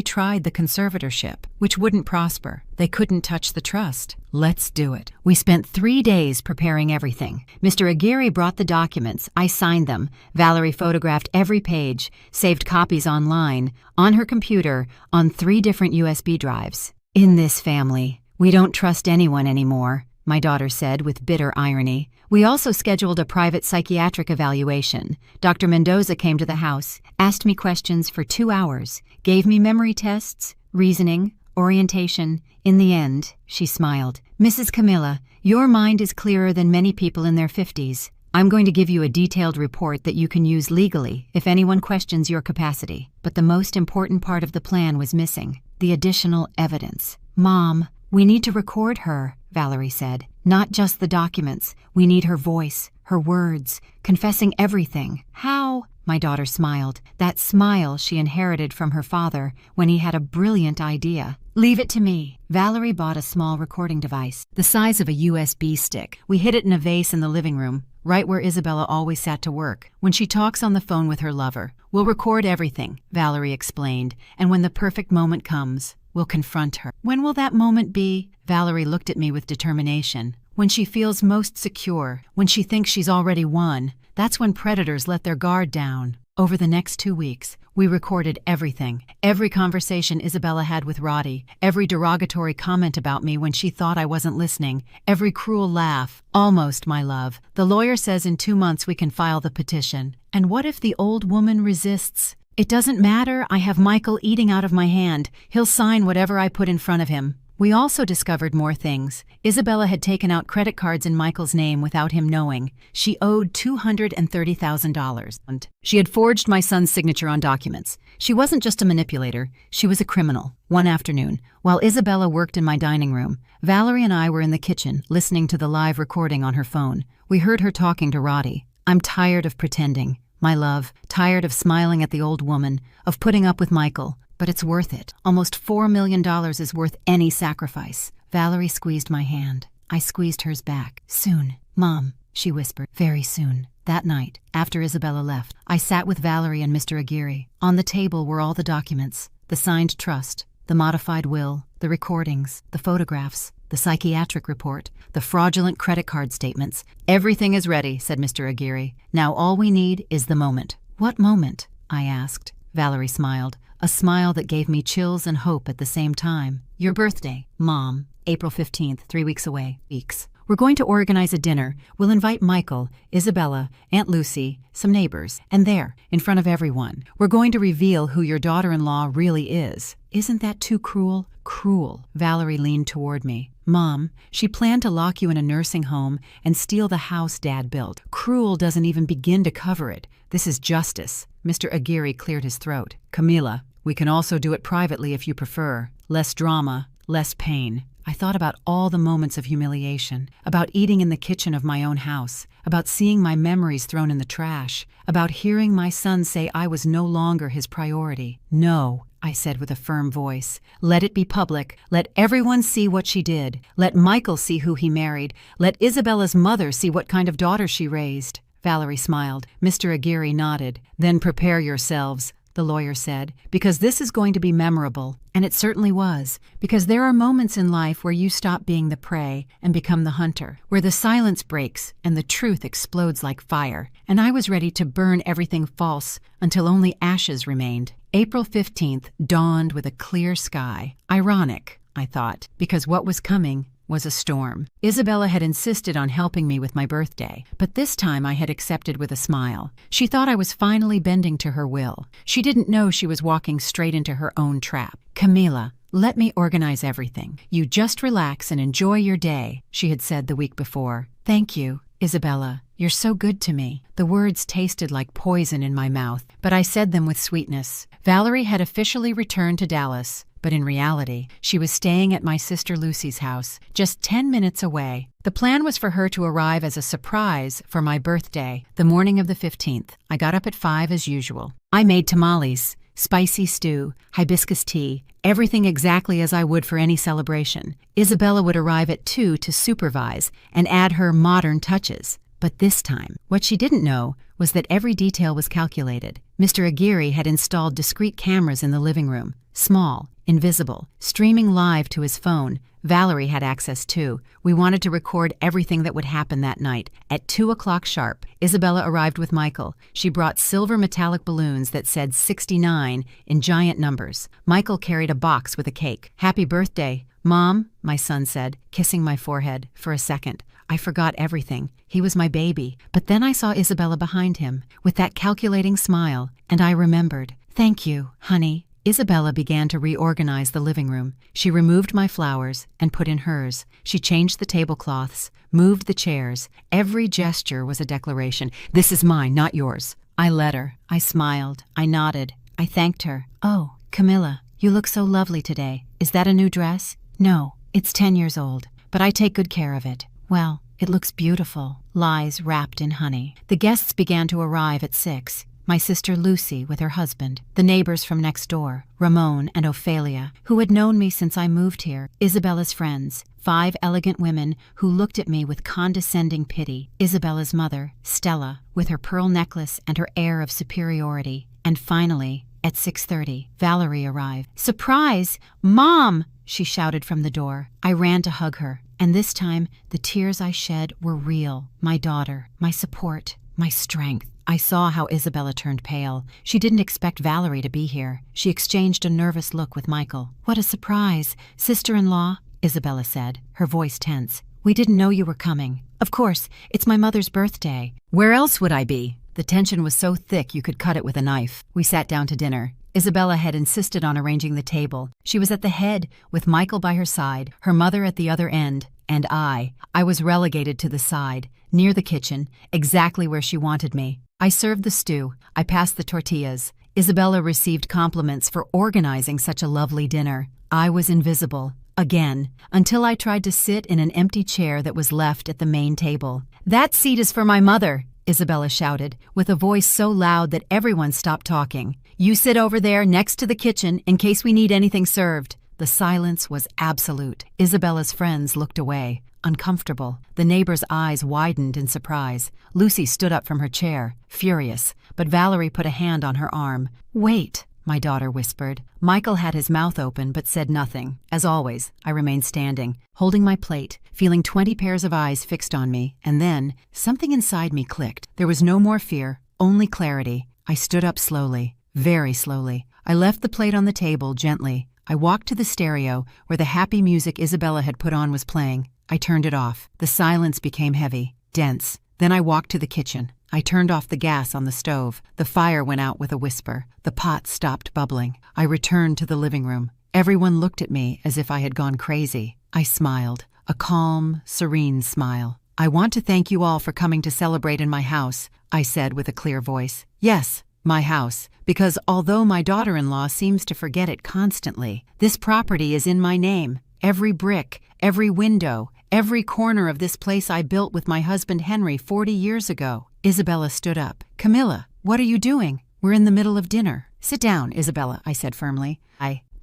tried the conservatorship, which wouldn't prosper, they couldn't touch the trust. Let's do it." We spent 3 days preparing everything. Mr. Aguirre brought the documents. I signed them. Valerie photographed every page, saved copies online, on her computer, on 3 different USB drives. "In this family, we don't trust anyone anymore," my daughter said with bitter irony. We also scheduled a private psychiatric evaluation. Dr. Mendoza came to the house, asked me questions for 2 hours, gave me memory tests, reasoning, orientation, In the end, she smiled. Mrs. Camilla, your mind is clearer than many people in their 50s. I'm going to give you a detailed report that you can use legally if anyone questions your capacity. But the most important part of the plan was missing, the additional evidence. Mom, we need to record her, Valerie said. Not just the documents. We need her voice, her words, confessing everything. How? My daughter smiled. That smile she inherited from her father when he had a brilliant idea. Leave it to me. Valerie bought a small recording device, the size of a USB stick. We hid it in a vase in the living room, right where Isabella always sat to work. When she talks on the phone with her lover, we'll record everything, Valerie explained, and when the perfect moment comes, we'll confront her. When will that moment be? Valerie looked at me with determination. When she feels most secure, when she thinks she's already won, that's when predators let their guard down. Over the next 2 weeks, we recorded everything. Every conversation Isabella had with Roddy, every derogatory comment about me when she thought I wasn't listening, every cruel laugh. Almost, my love. The lawyer says in 2 months we can file the petition. And what if the old woman resists? It doesn't matter. I have Michael eating out of my hand. He'll sign whatever I put in front of him. We also discovered more things. Isabella had taken out credit cards in Michael's name without him knowing. She owed $230,000. And she had forged my son's signature on documents. She wasn't just a manipulator, she was a criminal. One afternoon, while Isabella worked in my dining room, Valerie and I were in the kitchen, listening to the live recording on her phone. We heard her talking to Roddy. I'm tired of pretending, my love, tired of smiling at the old woman, of putting up with Michael. But it's worth it. Almost $4 million is worth any sacrifice. Valerie squeezed my hand. I squeezed hers back. Soon, Mom, she whispered. Very soon. That night, after Isabella left, I sat with Valerie and Mr. Aguirre. On the table were all the documents, the signed trust, the modified will, the recordings, the photographs, the psychiatric report, the fraudulent credit card statements. Everything is ready, said Mr. Aguirre. Now all we need is the moment. What moment? I asked. Valerie smiled. A smile that gave me chills and hope at the same time. Your birthday, Mom. April 15th, 3 weeks away. Weeks. We're going to organize a dinner. We'll invite Michael, Isabella, Aunt Lucy, some neighbors, and there, in front of everyone, we're going to reveal who your daughter-in-law really is. Isn't that too cruel? Cruel. Valerie leaned toward me. Mom, she planned to lock you in a nursing home and steal the house Dad built. Cruel doesn't even begin to cover it. This is justice. Mr. Aguirre cleared his throat. Camila, we can also do it privately if you prefer. Less drama, less pain. I thought about all the moments of humiliation, about eating in the kitchen of my own house, about seeing my memories thrown in the trash, about hearing my son say I was no longer his priority. No, I said with a firm voice. Let it be public. Let everyone see what she did. Let Michael see who he married. Let Isabella's mother see what kind of daughter she raised. Valerie smiled. Mr. Aguirre nodded. Then prepare yourselves, the lawyer said, because this is going to be memorable. And it certainly was, because there are moments in life where you stop being the prey and become the hunter, where the silence breaks and the truth explodes like fire. And I was ready to burn everything false until only ashes remained. April 15th dawned with a clear sky. Ironic, I thought, because what was coming was a storm. Isabella had insisted on helping me with my birthday, but this time I had accepted with a smile. She thought I was finally bending to her will. She didn't know she was walking straight into her own trap. Camila, let me organize everything. You just relax and enjoy your day, she had said the week before. Thank you, Isabella. You're so good to me. The words tasted like poison in my mouth, but I said them with sweetness. Valerie had officially returned to Dallas, but in reality, she was staying at my sister Lucy's house, just 10 minutes away. The plan was for her to arrive as a surprise for my birthday, the morning of the 15th. I got up at 5 as usual. I made tamales, spicy stew, hibiscus tea, everything exactly as I would for any celebration. Isabella would arrive at 2 to supervise and add her modern touches. But this time, what she didn't know was that every detail was calculated. Mr. Aguirre had installed discrete cameras in the living room, small, invisible, streaming live to his phone. Valerie had access too. We wanted to record everything that would happen that night. At 2 o'clock sharp, Isabella arrived with Michael. She brought silver metallic balloons that said 69 in giant numbers. Michael carried a box with a cake. Happy birthday, Mom, my son said, kissing my forehead. For a second, I forgot everything. He was my baby. But then I saw Isabella behind him, with that calculating smile, and I remembered. Thank you, honey. Isabella began to reorganize the living room. She removed my flowers and put in hers. She changed the tablecloths, moved the chairs. Every gesture was a declaration. This is mine, not yours. I let her. I smiled. I nodded. I thanked her. Oh, Camilla, you look so lovely today. Is that a new dress? No, it's 10 years old, but I take good care of it. Well, it looks beautiful. Lies wrapped in honey. The guests began to arrive at 6. My sister Lucy with her husband, the neighbors from next door, Ramon and Ophelia, who had known me since I moved here, Isabella's friends, 5 elegant women who looked at me with condescending pity, Isabella's mother, Stella, with her pearl necklace and her air of superiority, and finally, at 6:30, Valerie arrived. "Surprise! Mom!" she shouted from the door. I ran to hug her, and this time the tears I shed were real. My daughter, my support, my strength. I saw how Isabella turned pale. She didn't expect Valerie to be here. She exchanged a nervous look with Michael. "What a surprise! Sister-in-law," Isabella said, her voice tense. "We didn't know you were coming. Of course, it's my mother's birthday." "Where else would I be?" The tension was so thick you could cut it with a knife. We sat down to dinner. Isabella had insisted on arranging the table. She was at the head, with Michael by her side, her mother at the other end, and I was relegated to the side, near the kitchen, exactly where she wanted me. I served the stew. I passed the tortillas. Isabella received compliments for organizing such a lovely dinner. I was invisible, again, until I tried to sit in an empty chair that was left at the main table. "That seat is for my mother," Isabella shouted, with a voice so loud that everyone stopped talking. "You sit over there next to the kitchen in case we need anything served." The silence was absolute. Isabella's friends looked away, uncomfortable. The neighbor's eyes widened in surprise. Lucy stood up from her chair, furious, but Valerie put a hand on her arm. "Wait," my daughter whispered. Michael had his mouth open but said nothing. As always, I remained standing, holding my plate, feeling 20 pairs of eyes fixed on me, and then something inside me clicked. There was no more fear, only clarity. I stood up slowly, very slowly. I left the plate on the table gently. I walked to the stereo where the happy music Isabella had put on was playing. I turned it off. The silence became heavy, dense. Then I walked to the kitchen. I turned off the gas on the stove. The fire went out with a whisper. The pot stopped bubbling. I returned to the living room. Everyone looked at me as if I had gone crazy. I smiled, a calm, serene smile. "I want to thank you all for coming to celebrate in my house," I said with a clear voice. "Yes, my house, because although my daughter-in-law seems to forget it constantly, this property is in my name. Every brick, every window, every corner of this place I built with my husband Henry 40 years ago." Isabella stood up. "Camilla, what are you doing? We're in the middle of dinner." "Sit down, Isabella," I said firmly.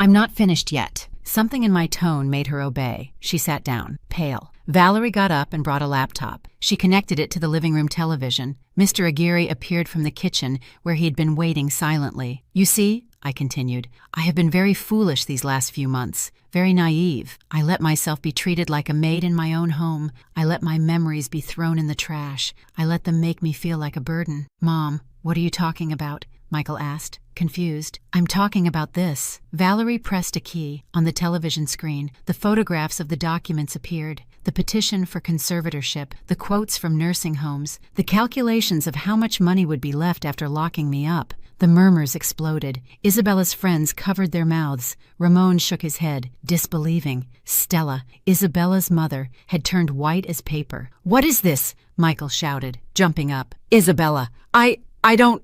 I'm not finished yet." Something in my tone made her obey. She sat down, pale. Valerie got up and brought a laptop. She connected it to the living room television. Mr. Aguirre appeared from the kitchen where he had been waiting silently. "You see," I continued, "I have been very foolish these last few months, very naive. I let myself be treated like a maid in my own home. I let my memories be thrown in the trash. I let them make me feel like a burden." "Mom, what are you talking about?" Michael asked, confused. "I'm talking about this." Valerie pressed a key. On the television screen, the photographs of the documents appeared. The petition for conservatorship, the quotes from nursing homes, the calculations of how much money would be left after locking me up. The murmurs exploded. Isabella's friends covered their mouths. Ramon shook his head, disbelieving. Stella, Isabella's mother, had turned white as paper. "What is this?" Michael shouted, jumping up. "Isabella, I don't...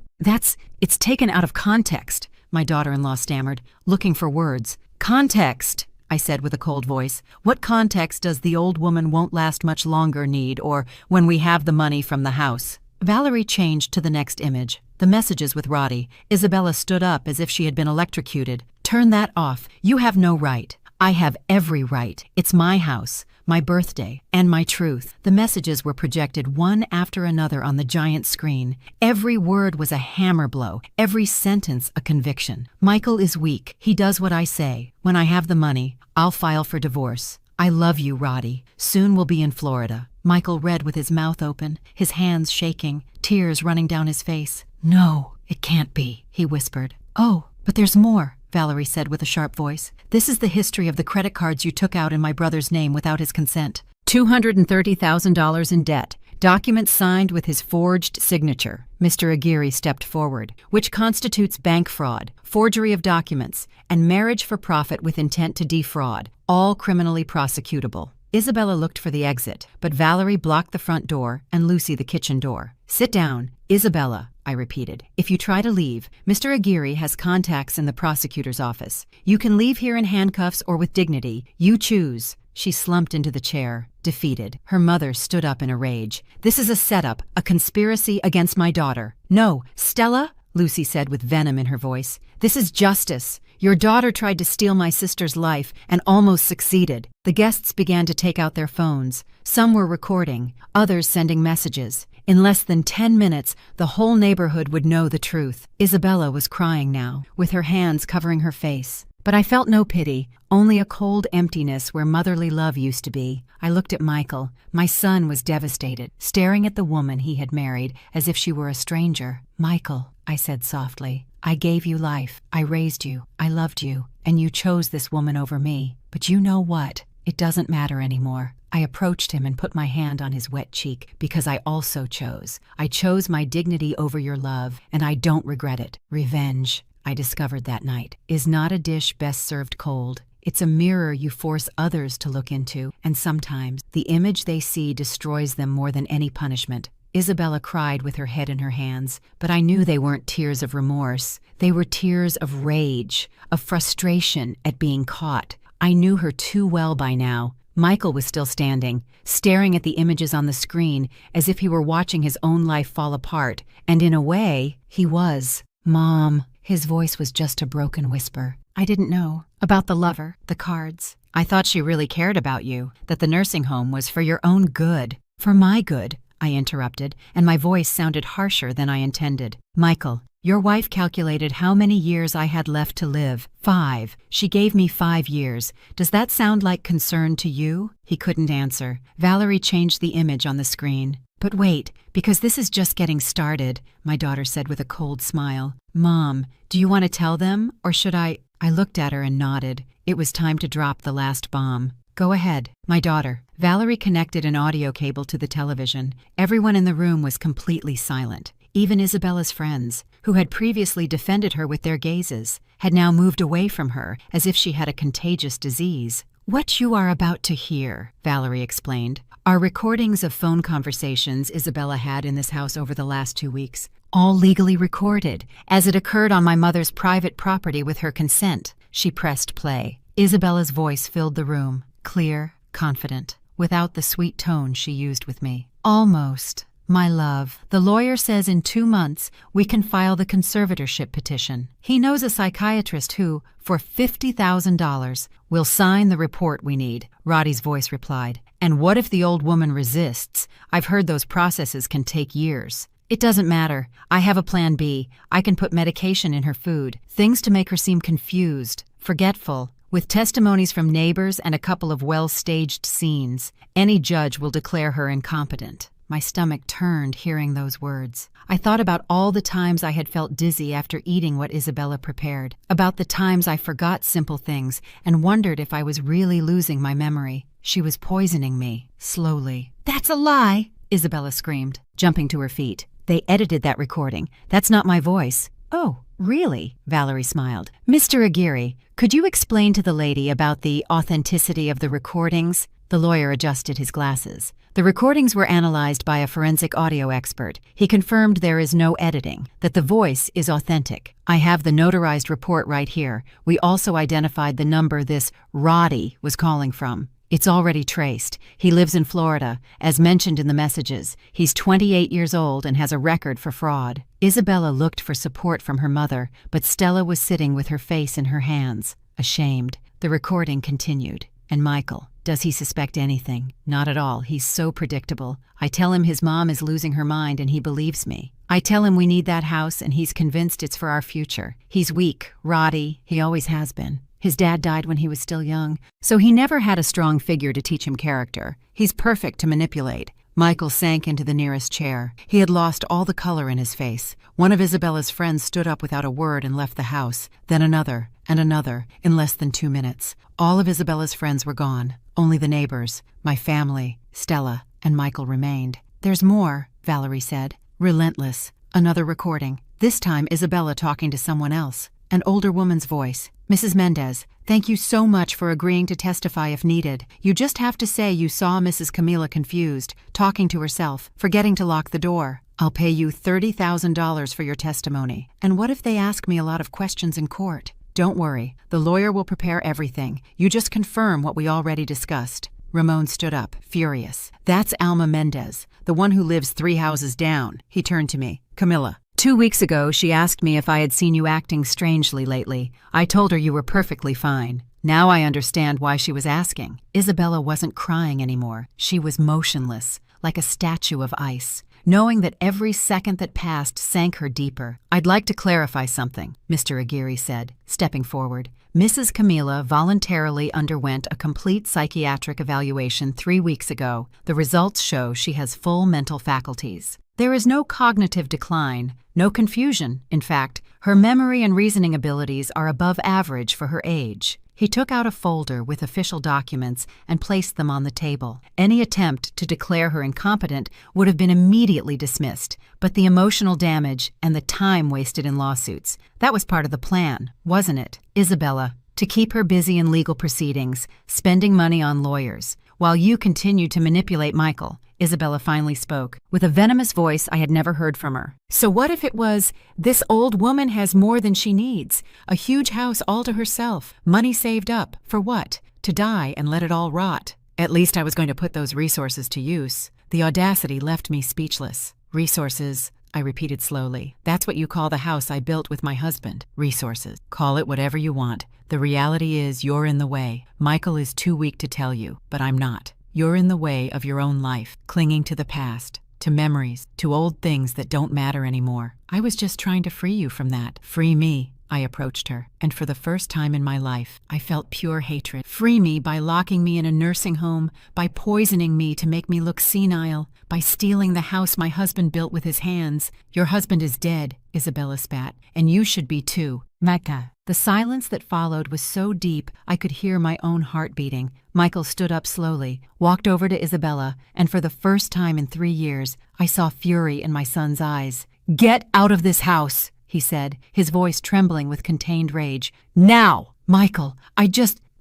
It's taken out of context," my daughter-in-law stammered, looking for words. "Context," I said with a cold voice. "What context does the old woman won't last much longer need, or when we have the money from the house?" Valerie changed to the next image. The messages with Roddy. Isabella stood up as if she had been electrocuted. "Turn that off. You have no right." "I have every right. It's my house, my birthday, and my truth." The messages were projected one after another on the giant screen. Every word was a hammer blow, every sentence a conviction. "Michael is weak. He does what I say. When I have the money, I'll file for divorce. I love you, Roddy. Soon we'll be in Florida." Michael read with his mouth open, his hands shaking, tears running down his face. "No, it can't be," he whispered. "Oh, but there's more," Valerie said with a sharp voice. "This is the history of the credit cards you took out in my brother's name without his consent. $230,000 in debt, documents signed with his forged signature. Mr. Aguirre stepped forward, which constitutes bank fraud, forgery of documents, and marriage for profit with intent to defraud, all criminally prosecutable. Isabella looked for the exit, but Valerie blocked the front door and Lucy the kitchen door. "Sit down, Isabella," I repeated. "If you try to leave, Mr. Aguirre has contacts in the prosecutor's office. You can leave here in handcuffs or with dignity. You choose." She slumped into the chair, defeated. Her mother stood up in a rage. "This is a setup, a conspiracy against my daughter." "No, Stella," Lucy said with venom in her voice. "This is justice. Your daughter tried to steal my sister's life and almost succeeded." The guests began to take out their phones. Some were recording, others sending messages. In less than 10 minutes, the whole neighborhood would know the truth. Isabella was crying now, with her hands covering her face. But I felt no pity, only a cold emptiness where motherly love used to be. I looked at Michael. My son was devastated, staring at the woman he had married as if she were a stranger. "Michael," I said softly, "I gave you life. I raised you. I loved you. And you chose this woman over me. But you know what? It doesn't matter anymore." I approached him and put my hand on his wet cheek because I also chose. I chose my dignity over your love, and I don't regret it. Revenge, I discovered that night, is not a dish best served cold. It's a mirror you force others to look into, and sometimes the image they see destroys them more than any punishment. Isabella cried with her head in her hands, but I knew they weren't tears of remorse. They were tears of rage, of frustration at being caught. I knew her too well by now. Michael was still standing, staring at the images on the screen as if he were watching his own life fall apart, and in a way, he was. "Mom," his voice was just a broken whisper. "I didn't know. About the lover, the cards. I thought she really cared about you, that the nursing home was for your own good." "For my good," I interrupted, and my voice sounded harsher than I intended. "Michael, your wife calculated how many years I had left to live. 5. She gave me 5 years. Does that sound like concern to you?" He couldn't answer. Valerie changed the image on the screen. "But wait, because this is just getting started," my daughter said with a cold smile. "Mom, do you want to tell them, or should I?" I looked at her and nodded. It was time to drop the last bomb. "Go ahead." My daughter. Valerie connected an audio cable to the television. Everyone in the room was completely silent. Even Isabella's friends, who had previously defended her with their gazes, had now moved away from her as if she had a contagious disease. "What you are about to hear," Valerie explained, "are recordings of phone conversations Isabella had in this house over the last 2 weeks. All legally recorded, as it occurred on my mother's private property with her consent." She pressed play. Isabella's voice filled the room, clear, confident, without the sweet tone she used with me. "Almost. My love, the lawyer says in 2 months we can file the conservatorship petition. He knows a psychiatrist who, for $50,000, will sign the report we need," Roddy's voice replied. "And what if the old woman resists? I've heard those processes can take years." "It doesn't matter. I have a plan B. I can put medication in her food, things to make her seem confused, forgetful. With testimonies from neighbors and a couple of well-staged scenes, any judge will declare her incompetent." My stomach turned hearing those words. I thought about all the times I had felt dizzy after eating what Isabella prepared, about the times I forgot simple things and wondered if I was really losing my memory. She was poisoning me, slowly. "That's a lie!" Isabella screamed, jumping to her feet. "They edited that recording. That's not my voice." "Oh, really?" Valerie smiled. "Mr. Aguirre, could you explain to the lady about the authenticity of the recordings?" The lawyer adjusted his glasses. "The recordings were analyzed by a forensic audio expert. He confirmed there is no editing, that the voice is authentic. I have the notarized report right here. We also identified the number this Roddy was calling from. It's already traced. He lives in Florida, as mentioned in the messages. He's 28 years old and has a record for fraud." Isabella looked for support from her mother, but Stella was sitting with her face in her hands, ashamed. The recording continued. "And Michael, does he suspect anything? Not at all. He's so predictable. I tell him his mom is losing her mind and he believes me. I tell him we need that house and he's convinced it's for our future. He's weak, Roddy. He always has been. His dad died when he was still young, so he never had a strong figure to teach him character. He's perfect to manipulate." Michael sank into the nearest chair. He had lost all the color in his face. One of Isabella's friends stood up without a word and left the house, then another, and another, in less than 2 minutes. All of Isabella's friends were gone. Only the neighbors, my family, Stella, and Michael remained. There's more, Valerie said. Relentless. Another recording. This time Isabella talking to someone else. An older woman's voice. Mrs. Mendez, thank you so much for agreeing to testify if needed. You just have to say you saw Mrs. Camila confused, talking to herself, forgetting to lock the door. I'll pay you $30,000 for your testimony. And what if they ask me a lot of questions in court? Don't worry, the lawyer will prepare everything. You just confirm what we already discussed. Ramon stood up, furious. That's Alma Mendez, the one who lives 3 houses down. He turned to me. Camila. 2 weeks ago, she asked me if I had seen you acting strangely lately. I told her you were perfectly fine. Now I understand why she was asking. Isabella wasn't crying anymore. She was motionless, like a statue of ice, knowing that every second that passed sank her deeper. I'd like to clarify something, Mr. Aguirre said, stepping forward. Mrs. Camila voluntarily underwent a complete psychiatric evaluation 3 weeks ago. The results show she has full mental faculties. There is no cognitive decline, no confusion. In fact, her memory and reasoning abilities are above average for her age. He took out a folder with official documents and placed them on the table. Any attempt to declare her incompetent would have been immediately dismissed, but the emotional damage and the time wasted in lawsuits, that was part of the plan, wasn't it? Isabella, to keep her busy in legal proceedings, spending money on lawyers, while you continue to manipulate Michael. Isabella finally spoke, with a venomous voice I had never heard from her. So what if it was, this old woman has more than she needs, a huge house all to herself, money saved up, for what? To die and let it all rot. At least I was going to put those resources to use. The audacity left me speechless. Resources, I repeated slowly. That's what you call the house I built with my husband. Resources. Call it whatever you want. The reality is you're in the way. Michael is too weak to tell you, but I'm not. You're in the way of your own life, clinging to the past, to memories, to old things that don't matter anymore. I was just trying to free you from that. Free me. I approached her, and for the first time in my life, I felt pure hatred. Free me by locking me in a nursing home, by poisoning me to make me look senile, by stealing the house my husband built with his hands. Your husband is dead, Isabella spat, and you should be too. Magda. The silence that followed was so deep I could hear my own heart beating. Michael stood up slowly, walked over to Isabella, and for the first time in 3 years, I saw fury in my son's eyes. Get out of this house, he said, his voice trembling with contained rage. Now! Michael,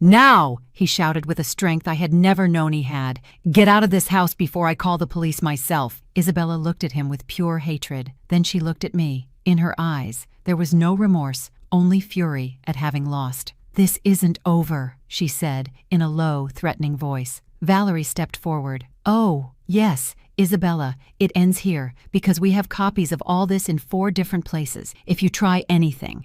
now! He shouted with a strength I had never known he had. Get out of this house before I call the police myself. Isabella looked at him with pure hatred. Then she looked at me. In her eyes, there was no remorse, only fury at having lost. This isn't over, she said, in a low, threatening voice. Valerie stepped forward. Oh, yes, Isabella, it ends here, because we have copies of all this in 4 different places. If you try anything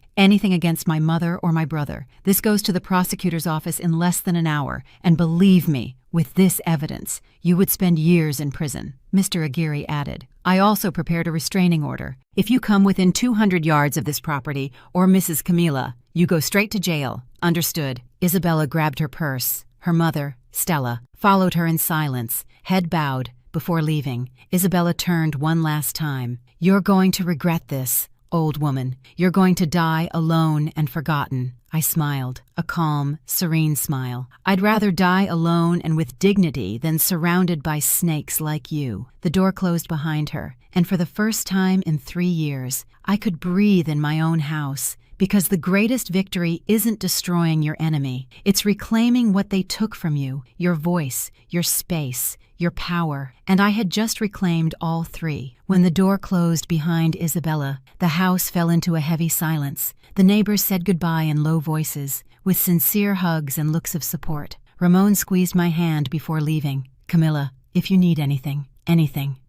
against my mother or my brother, this goes to the prosecutor's office in less than an hour, and believe me, with this evidence, you would spend years in prison. Mr. Aguirre added, I also prepared a restraining order. If you come within 200 yards of this property, or Mrs. Camila, you go straight to jail. Understood. Isabella grabbed her purse. Her mother, Stella, followed her in silence, head bowed. Before leaving, Isabella turned one last time. You're going to regret this, old woman. You're going to die alone and forgotten. I smiled, a calm, serene smile. I'd rather die alone and with dignity than surrounded by snakes like you. The door closed behind her, and for the first time in 3 years, I could breathe in my own house. Because the greatest victory isn't destroying your enemy. It's reclaiming what they took from you, your voice, your space, your power. And I had just reclaimed all 3. When the door closed behind Isabella, the house fell into a heavy silence. The neighbors said goodbye in low voices, with sincere hugs and looks of support. Ramon squeezed my hand before leaving. Camila, if you need anything,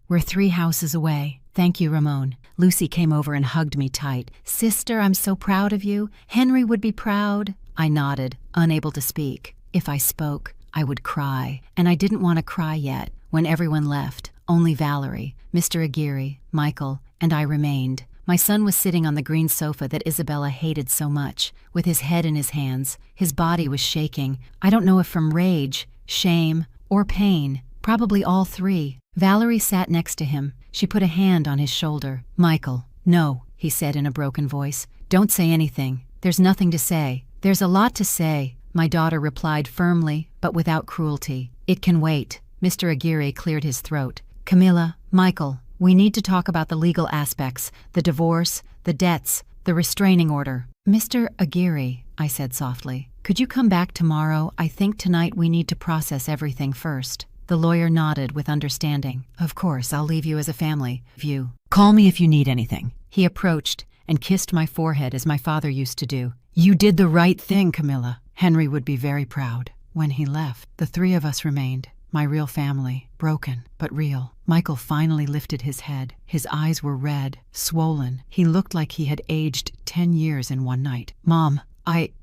we're 3 houses away. Thank you, Ramon. Lucy came over and hugged me tight. Sister, I'm so proud of you. Henry would be proud. I nodded, unable to speak. If I spoke, I would cry. And I didn't want to cry yet. When everyone left, only Valerie, Mr. Aguirre, Michael, and I remained. My son was sitting on the green sofa that Isabella hated so much, with his head in his hands. His body was shaking. I don't know if from rage, shame, or pain. Probably all 3. Valerie sat next to him. She put a hand on his shoulder. Michael, no, he said in a broken voice. Don't say anything. There's nothing to say. There's a lot to say, my daughter replied firmly, but without cruelty. It can wait. Mr. Aguirre cleared his throat. Camilla, Michael, we need to talk about the legal aspects, the divorce, the debts, the restraining order. Mr. Aguirre, I said softly, could you come back tomorrow? I think tonight we need to process everything first. The lawyer nodded with understanding. Of course, I'll leave you as a family. Call me if you need anything. He approached and kissed my forehead as my father used to do. You did the right thing, Camilla. Henry would be very proud. When he left, the three of us remained. My real family, broken, but real. Michael finally lifted his head. His eyes were red, swollen. He looked like he had aged 10 years in one night. Mom,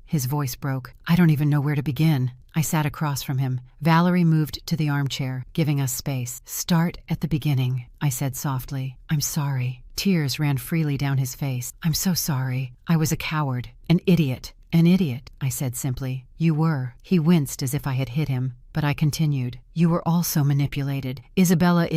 his voice broke. I don't even know where to begin. I sat across from him. Valerie moved to the armchair, giving us space. Start at the beginning, I said softly. I'm sorry. Tears ran freely down his face. I'm so sorry. I was a coward, an idiot. An idiot, I said simply. You were. He winced as if I had hit him, but I continued. You were also manipulated. Isabella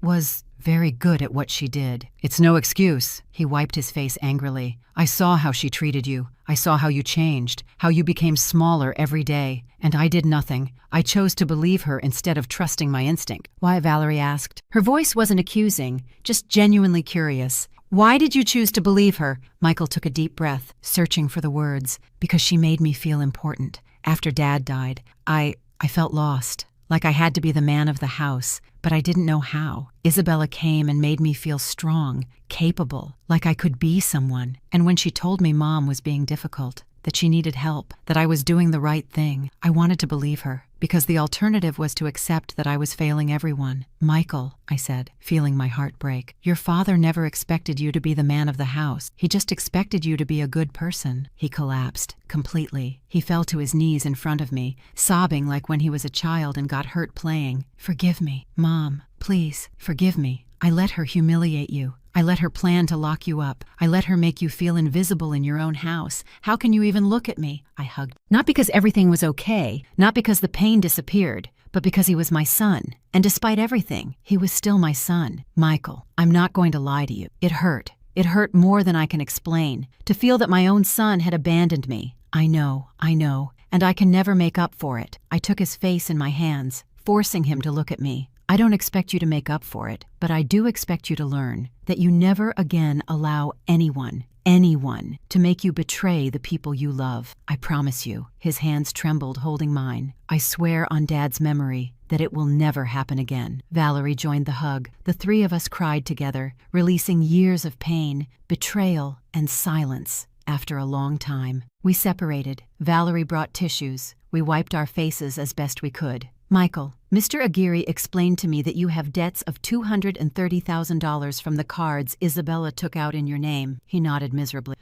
was very good at what she did. It's no excuse. He wiped his face angrily. I saw how she treated you. I saw how you changed, how you became smaller every day, and I did nothing. I chose to believe her instead of trusting my instinct. Why? Valerie asked. Her voice wasn't accusing, just genuinely curious. Why did you choose to believe her? Michael took a deep breath, searching for the words. Because she made me feel important. After Dad died, I felt lost, like I had to be the man of the house, but I didn't know how. Isabella came and made me feel strong, capable, like I could be someone. And when she told me Mom was being difficult, that she needed help, that I was doing the right thing, I wanted to believe her, because the alternative was to accept that I was failing everyone. Michael, I said, feeling my heart break, your father never expected you to be the man of the house. He just expected you to be a good person. He collapsed, completely. He fell to his knees in front of me, sobbing like when he was a child and got hurt playing. Forgive me, Mom, please, forgive me. I let her humiliate you. I let her plan to lock you up. I let her make you feel invisible in your own house. How can you even look at me? I hugged. Not because everything was okay, not because the pain disappeared, but because he was my son. And despite everything, he was still my son. Michael, I'm not going to lie to you. It hurt. It hurt more than I can explain. To feel that my own son had abandoned me. I know, and I can never make up for it. I took his face in my hands, forcing him to look at me. I don't expect you to make up for it, but I do expect you to learn that you never again allow anyone to make you betray the people you love. I promise you. His hands trembled, holding mine. I swear on Dad's memory that it will never happen again. Valerie joined the hug. The three of us cried together, releasing years of pain, betrayal, and silence. After a long time, we separated. Valerie brought tissues. We wiped our faces as best we could. Michael, Mr. Aguirre explained to me that you have debts of $230,000 from the cards Isabella took out in your name. He nodded miserably.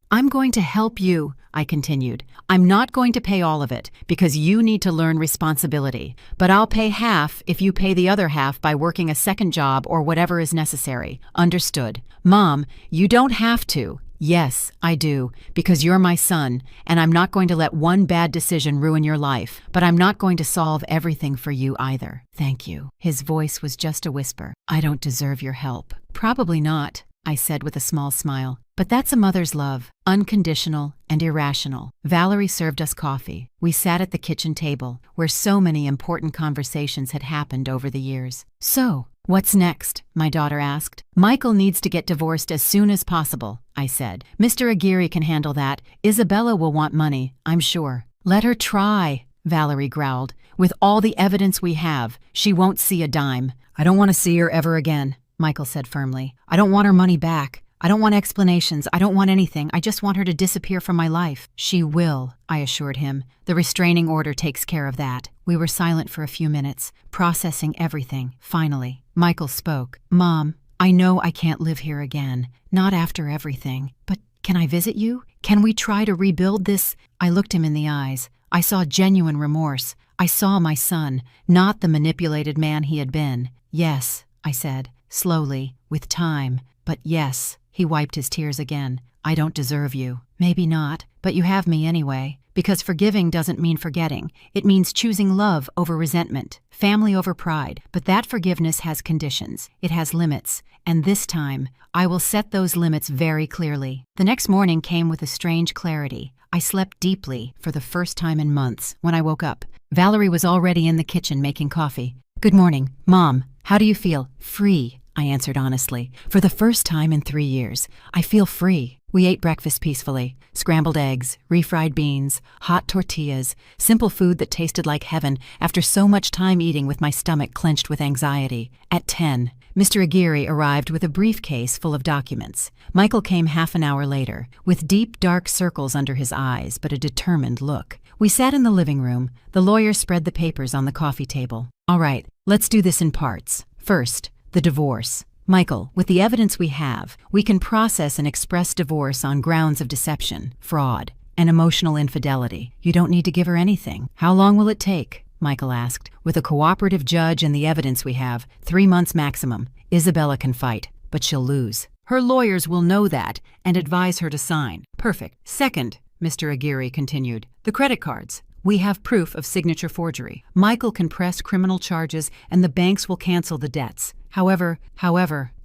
I'm going to help you, I continued. I'm not going to pay all of it, because you need to learn responsibility. But I'll pay half if you pay the other half by working a second job or whatever is necessary. Understood. Mom, you don't have to. Yes, I do, because you're my son, and I'm not going to let one bad decision ruin your life, but I'm not going to solve everything for you either. Thank you. His voice was just a whisper. I don't deserve your help. Probably not, I said with a small smile. But that's a mother's love, unconditional and irrational. Valerie served us coffee. We sat at the kitchen table, where so many important conversations had happened over the years. So, what's next? My daughter asked. Michael needs to get divorced as soon as possible, I said. Mr. Aguirre can handle that. Isabella will want money, I'm sure. Let her try, Valerie growled. With all the evidence we have, she won't see a dime. I don't want to see her ever again, Michael said firmly. I don't want her money back. I don't want explanations. I don't want anything. I just want her to disappear from my life. She will, I assured him. The restraining order takes care of that. We were silent for a few minutes, processing everything. Finally, Michael spoke. Mom, I know I can't live here again. Not after everything. But can I visit you? Can we try to rebuild this? I looked him in the eyes. I saw genuine remorse. I saw my son, not the manipulated man he had been. Yes, I said, slowly, with time. But yes. He wiped his tears again. I don't deserve you. Maybe not, but you have me anyway. Because forgiving doesn't mean forgetting. It means choosing love over resentment, family over pride. But that forgiveness has conditions. It has limits. And this time, I will set those limits very clearly. The next morning came with a strange clarity. I slept deeply for the first time in months. When I woke up, Valerie was already in the kitchen making coffee. Good morning. Mom, how do you feel? Free, I answered honestly. For the first time in 3 years, I feel free. We ate breakfast peacefully. Scrambled eggs, refried beans, hot tortillas, simple food that tasted like heaven after so much time eating with my stomach clenched with anxiety. At 10, Mr. Aguirre arrived with a briefcase full of documents. Michael came half an hour later, with deep, dark circles under his eyes, but a determined look. We sat in the living room. The lawyer spread the papers on the coffee table. All right, let's do this in parts. First, the divorce. Michael, with the evidence we have, we can process an express divorce on grounds of deception, fraud, and emotional infidelity. You don't need to give her anything. How long will it take? Michael asked. With a cooperative judge and the evidence we have, 3 months maximum. Isabella can fight, but she'll lose. Her lawyers will know that and advise her to sign. Perfect. Second, Mr. Aguirre continued, the credit cards. We have proof of signature forgery. Michael can press criminal charges and the banks will cancel the debts. However,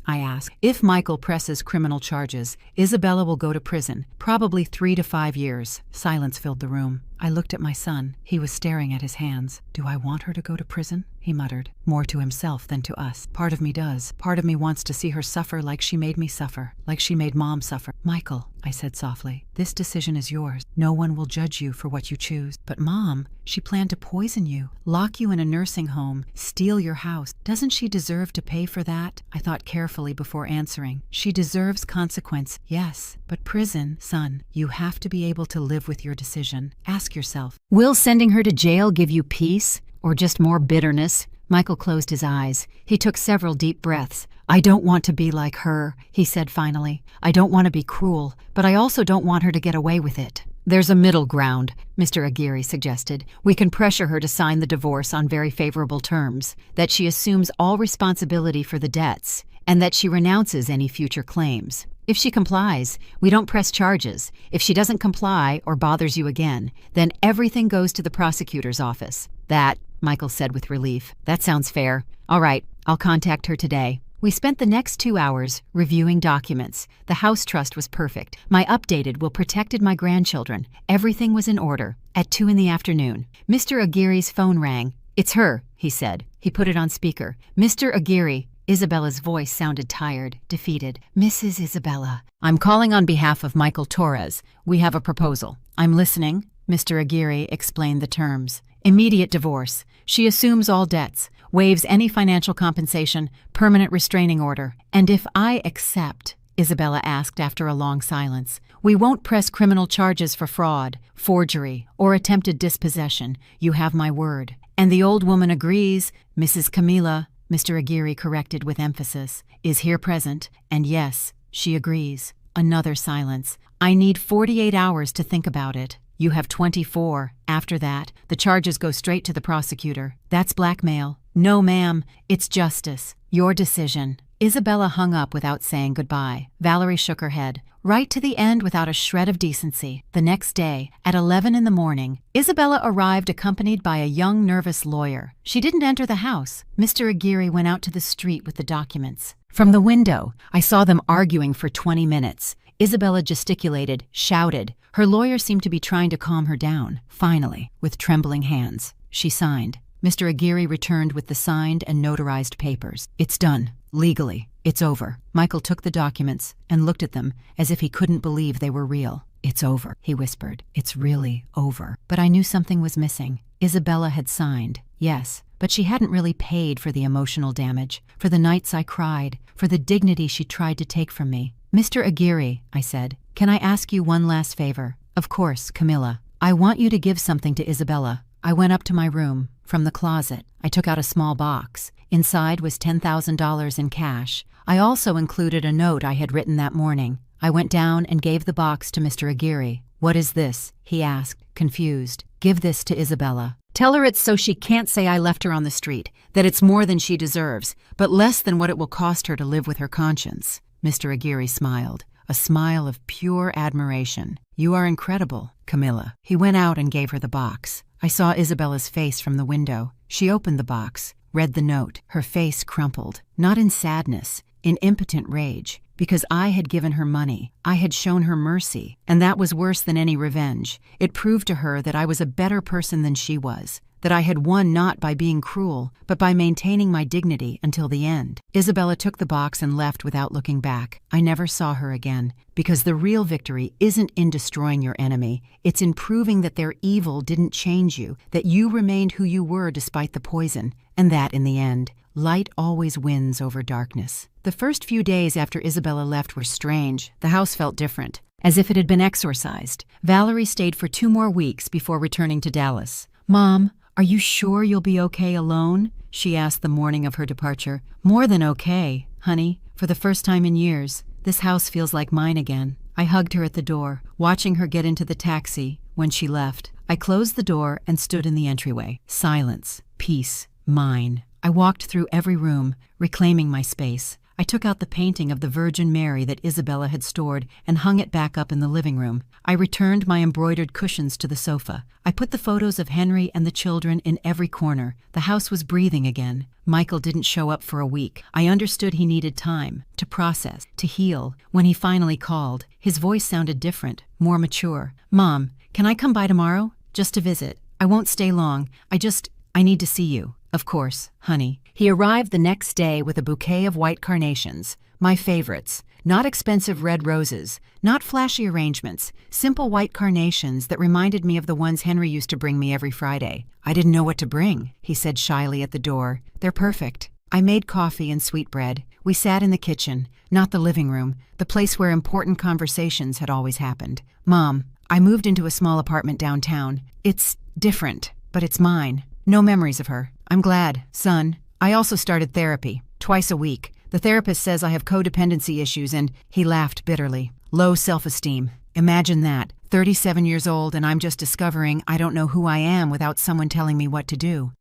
I asked, if Michael presses criminal charges, Isabella will go to prison, probably 3 to 5 years. Silence filled the room. I looked at my son. He was staring at his hands. Do I want her to go to prison? He muttered, more to himself than to us. Part of me does. Part of me wants to see her suffer like she made me suffer, like she made Mom suffer. Michael, I said softly, this decision is yours. No one will judge you for what you choose. But Mom, she planned to poison you, lock you in a nursing home, steal your house. Doesn't she deserve to pay for that? I thought carefully before answering. She deserves consequence, yes. But prison, son, you have to be able to live with your decision. Ask yourself, will sending her to jail give you peace or just more bitterness? Michael closed his eyes. He took several deep breaths. I don't want to be like her, he said finally. I don't want to be cruel, but I also don't want her to get away with it. There's a middle ground, Mr. Aguirre suggested. We can pressure her to sign the divorce on very favorable terms, that she assumes all responsibility for the debts, and that she renounces any future claims. If she complies, we don't press charges. If she doesn't comply or bothers you again, then everything goes to the prosecutor's office. That, Michael said with relief. That sounds fair. All right, I'll contact her today. We spent the next 2 hours reviewing documents. The house trust was perfect. My updated will protected my grandchildren. Everything was in order. At 2 in the afternoon, Mr. Aguirre's phone rang. It's her, he said. He put it on speaker. Mr. Aguirre. Isabella's voice sounded tired, defeated. Mrs. Isabella, I'm calling on behalf of Michael Torres. We have a proposal. I'm listening. Mr. Aguirre explained the terms. Immediate divorce. She assumes all debts, waives any financial compensation, permanent restraining order. And if I accept, Isabella asked after a long silence, we won't press criminal charges for fraud, forgery, or attempted dispossession. You have my word. And the old woman agrees. Mrs. Camila, Mr. Aguirre corrected with emphasis, is here present, and yes, she agrees. Another silence. I need 48 hours to think about it. You have 24. After that, the charges go straight to the prosecutor. That's blackmail. No, ma'am, it's justice. Your decision. Isabella hung up without saying goodbye. Valerie shook her head. Right to the end without a shred of decency. The next day, at 11 in the morning, Isabella arrived accompanied by a young, nervous lawyer. She didn't enter the house. Mr. Aguirre went out to the street with the documents. From the window, I saw them arguing for 20 minutes. Isabella gesticulated, shouted. Her lawyer seemed to be trying to calm her down. Finally, with trembling hands, she signed. Mr. Aguirre returned with the signed and notarized papers. It's done. Legally. It's over. Michael took the documents and looked at them as if he couldn't believe they were real. It's over, he whispered. It's really over. But I knew something was missing. Isabella had signed, yes, but she hadn't really paid for the emotional damage, for the nights I cried, for the dignity she tried to take from me. Mr. Aguirre, I said, can I ask you one last favor? Of course, Camilla. I want you to give something to Isabella. I went up to my room. From the closet, I took out a small box. Inside was $10,000 in cash. I also included a note I had written that morning. I went down and gave the box to Mr. Aguirre. What is this? He asked, confused. Give this to Isabella. Tell her it's so she can't say I left her on the street, that it's more than she deserves, but less than what it will cost her to live with her conscience. Mr. Aguirre smiled, a smile of pure admiration. You are incredible, Camilla. He went out and gave her the box. I saw Isabella's face from the window. She opened the box, read the note. Her face crumpled, not in sadness, in impotent rage, because I had given her money. I had shown her mercy, and that was worse than any revenge. It proved to her that I was a better person than she was. that I had won not by being cruel, but by maintaining my dignity until the end. Isabella took the box and left without looking back. I never saw her again, because the real victory isn't in destroying your enemy, it's in proving that their evil didn't change you, that you remained who you were despite the poison, and that, in the end, light always wins over darkness. The first few days after Isabella left were strange. The house felt different, as if it had been exorcised. Valerie stayed for 2 more weeks before returning to Dallas. "Mom, are you sure you'll be okay alone?" she asked the morning of her departure. "More than okay, honey. For the first time in years, this house feels like mine again." I hugged her at the door, watching her get into the taxi when she left. I closed the door and stood in the entryway. Silence, peace, mine. I walked through every room, reclaiming my space. I took out the painting of the Virgin Mary that Isabella had stored and hung it back up in the living room. I returned my embroidered cushions to the sofa. I put the photos of Henry and the children in every corner. The house was breathing again. Michael didn't show up for a week. I understood he needed time to process, to heal. When he finally called, his voice sounded different, more mature. "Mom, can I come by tomorrow? Just to visit. I won't stay long. I need to see you." "Of course, honey." He arrived the next day with a bouquet of white carnations, my favorites. Not expensive red roses, not flashy arrangements, simple white carnations that reminded me of the ones Henry used to bring me every Friday. "I didn't know what to bring," he said shyly at the door. "They're perfect." I made coffee and sweetbread. We sat in the kitchen, not the living room, the place where important conversations had always happened. "Mom, I moved into a small apartment downtown. It's different, but it's mine. No memories of her. I'm glad, son. I also started therapy, twice a week. The therapist says I have codependency issues and," he laughed bitterly, "low self-esteem. Imagine that, 37 years old and I'm just discovering I don't know who I am without someone telling me what to do."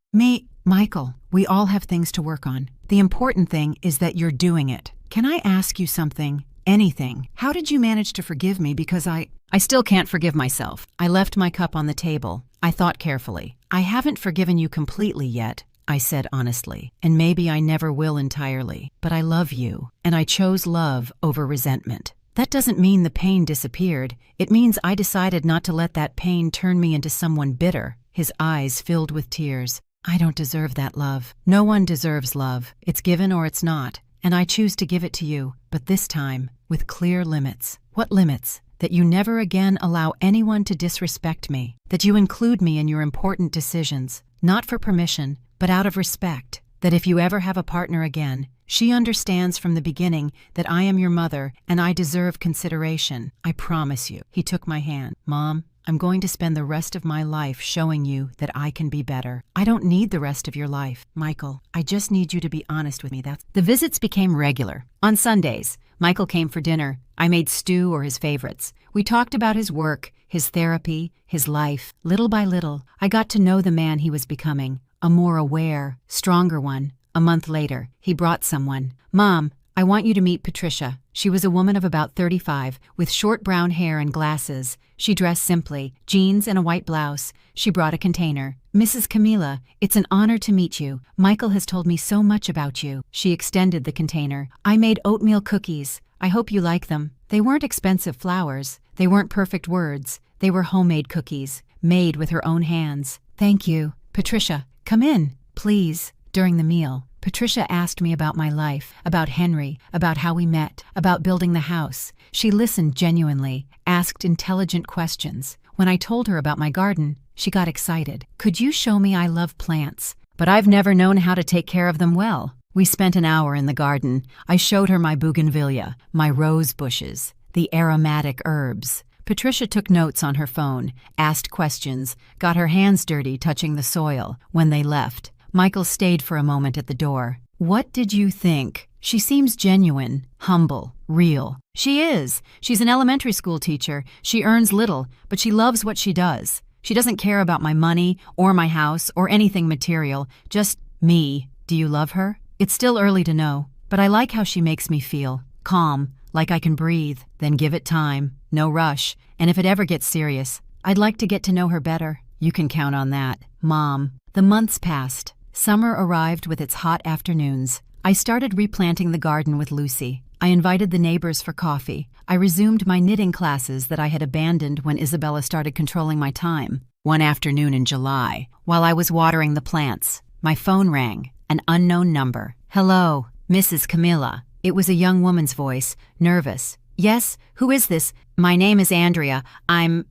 Michael, we all have things to work on. The important thing is that you're doing it. Can I ask you something? Anything. How did you manage to forgive me? Because I still can't forgive myself. I left my cup on the table. I thought carefully. "I haven't forgiven you completely yet," I said honestly, "and maybe I never will entirely, but I love you, and I chose love over resentment. That doesn't mean the pain disappeared. It means I decided not to let that pain turn me into someone bitter." His eyes filled with tears. "I don't deserve that love. No one deserves love. It's given or it's not, and I choose to give it to you, but this time, with clear limits." "What limits?" "That you never again allow anyone to disrespect me. That you include me in your important decisions, not for permission, but out of respect. That if you ever have a partner again, she understands from the beginning that I am your mother and I deserve consideration. I promise you." He took my hand. "Mom, I'm going to spend the rest of my life showing you that I can be better. I don't need the rest of your life, Michael. I just need you to be honest with me." The visits became regular. On Sundays, Michael came for dinner. I made stew or his favorites. We talked about his work, his therapy, his life. Little by little, I got to know the man he was becoming, a more aware, stronger one. A month later, he brought someone. "Mom, I want you to meet Patricia." She was a woman of about 35, with short brown hair and glasses. She dressed simply, jeans and a white blouse. She brought a container. "Mrs. Camila, it's an honor to meet you. Michael has told me so much about you." She extended the container. "I made oatmeal cookies. I hope you like them. They weren't expensive flowers. They weren't perfect words. They were homemade cookies, made with her own hands." "Thank you. Patricia, come in, please." During the meal, Patricia asked me about my life, about Henry, about how we met, about building the house. She listened genuinely, asked intelligent questions. When I told her about my garden, she got excited. "Could you show me? I love plants, but I've never known how to take care of them well." We spent an hour in the garden. I showed her my bougainvillea, my rose bushes, the aromatic herbs. Patricia took notes on her phone, asked questions, got her hands dirty touching the soil. When they left, Michael stayed for a moment at the door. "What did you think? She seems genuine, humble, real." "She is. She's an elementary school teacher. She earns little, but she loves what she does. She doesn't care about my money or my house or anything material, just me." "Do you love her?" "It's still early to know, but I like how she makes me feel. Calm, like I can breathe. Then give it time. No rush. And if it ever gets serious, I'd like to get to know her better." "You can count on that, Mom." The months passed. Summer arrived with its hot afternoons. I started replanting the garden with Lucy. I invited the neighbors for coffee. I resumed my knitting classes that I had abandoned when Isabella started controlling my time. One afternoon in July, while I was watering the plants, my phone rang, an unknown number. "Hello, Mrs. Camilla." It was a young woman's voice, nervous. "Yes, who is this? My name is Andrea. I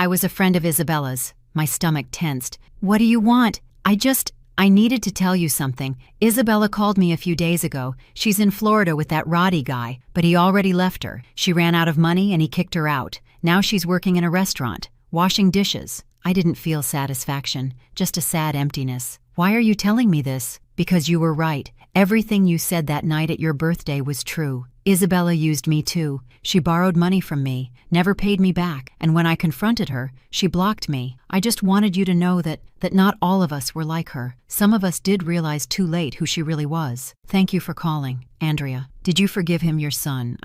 was a friend of Isabella's." My stomach tensed. "What do you want?" I needed to tell you something. Isabella called me a few days ago. She's in Florida with that Roddy guy, but he already left her. She ran out of money and he kicked her out. Now she's working in a restaurant, washing dishes." I didn't feel satisfaction, just a sad emptiness. "Why are you telling me this?" "Because you were right. Everything you said that night at your birthday was true. Isabella used me too. She borrowed money from me, never paid me back, and when I confronted her, she blocked me. I just wanted you to know that not all of us were like her. Some of us did realize too late who she really was. Thank you for calling, Andrea. Did you forgive him, your son?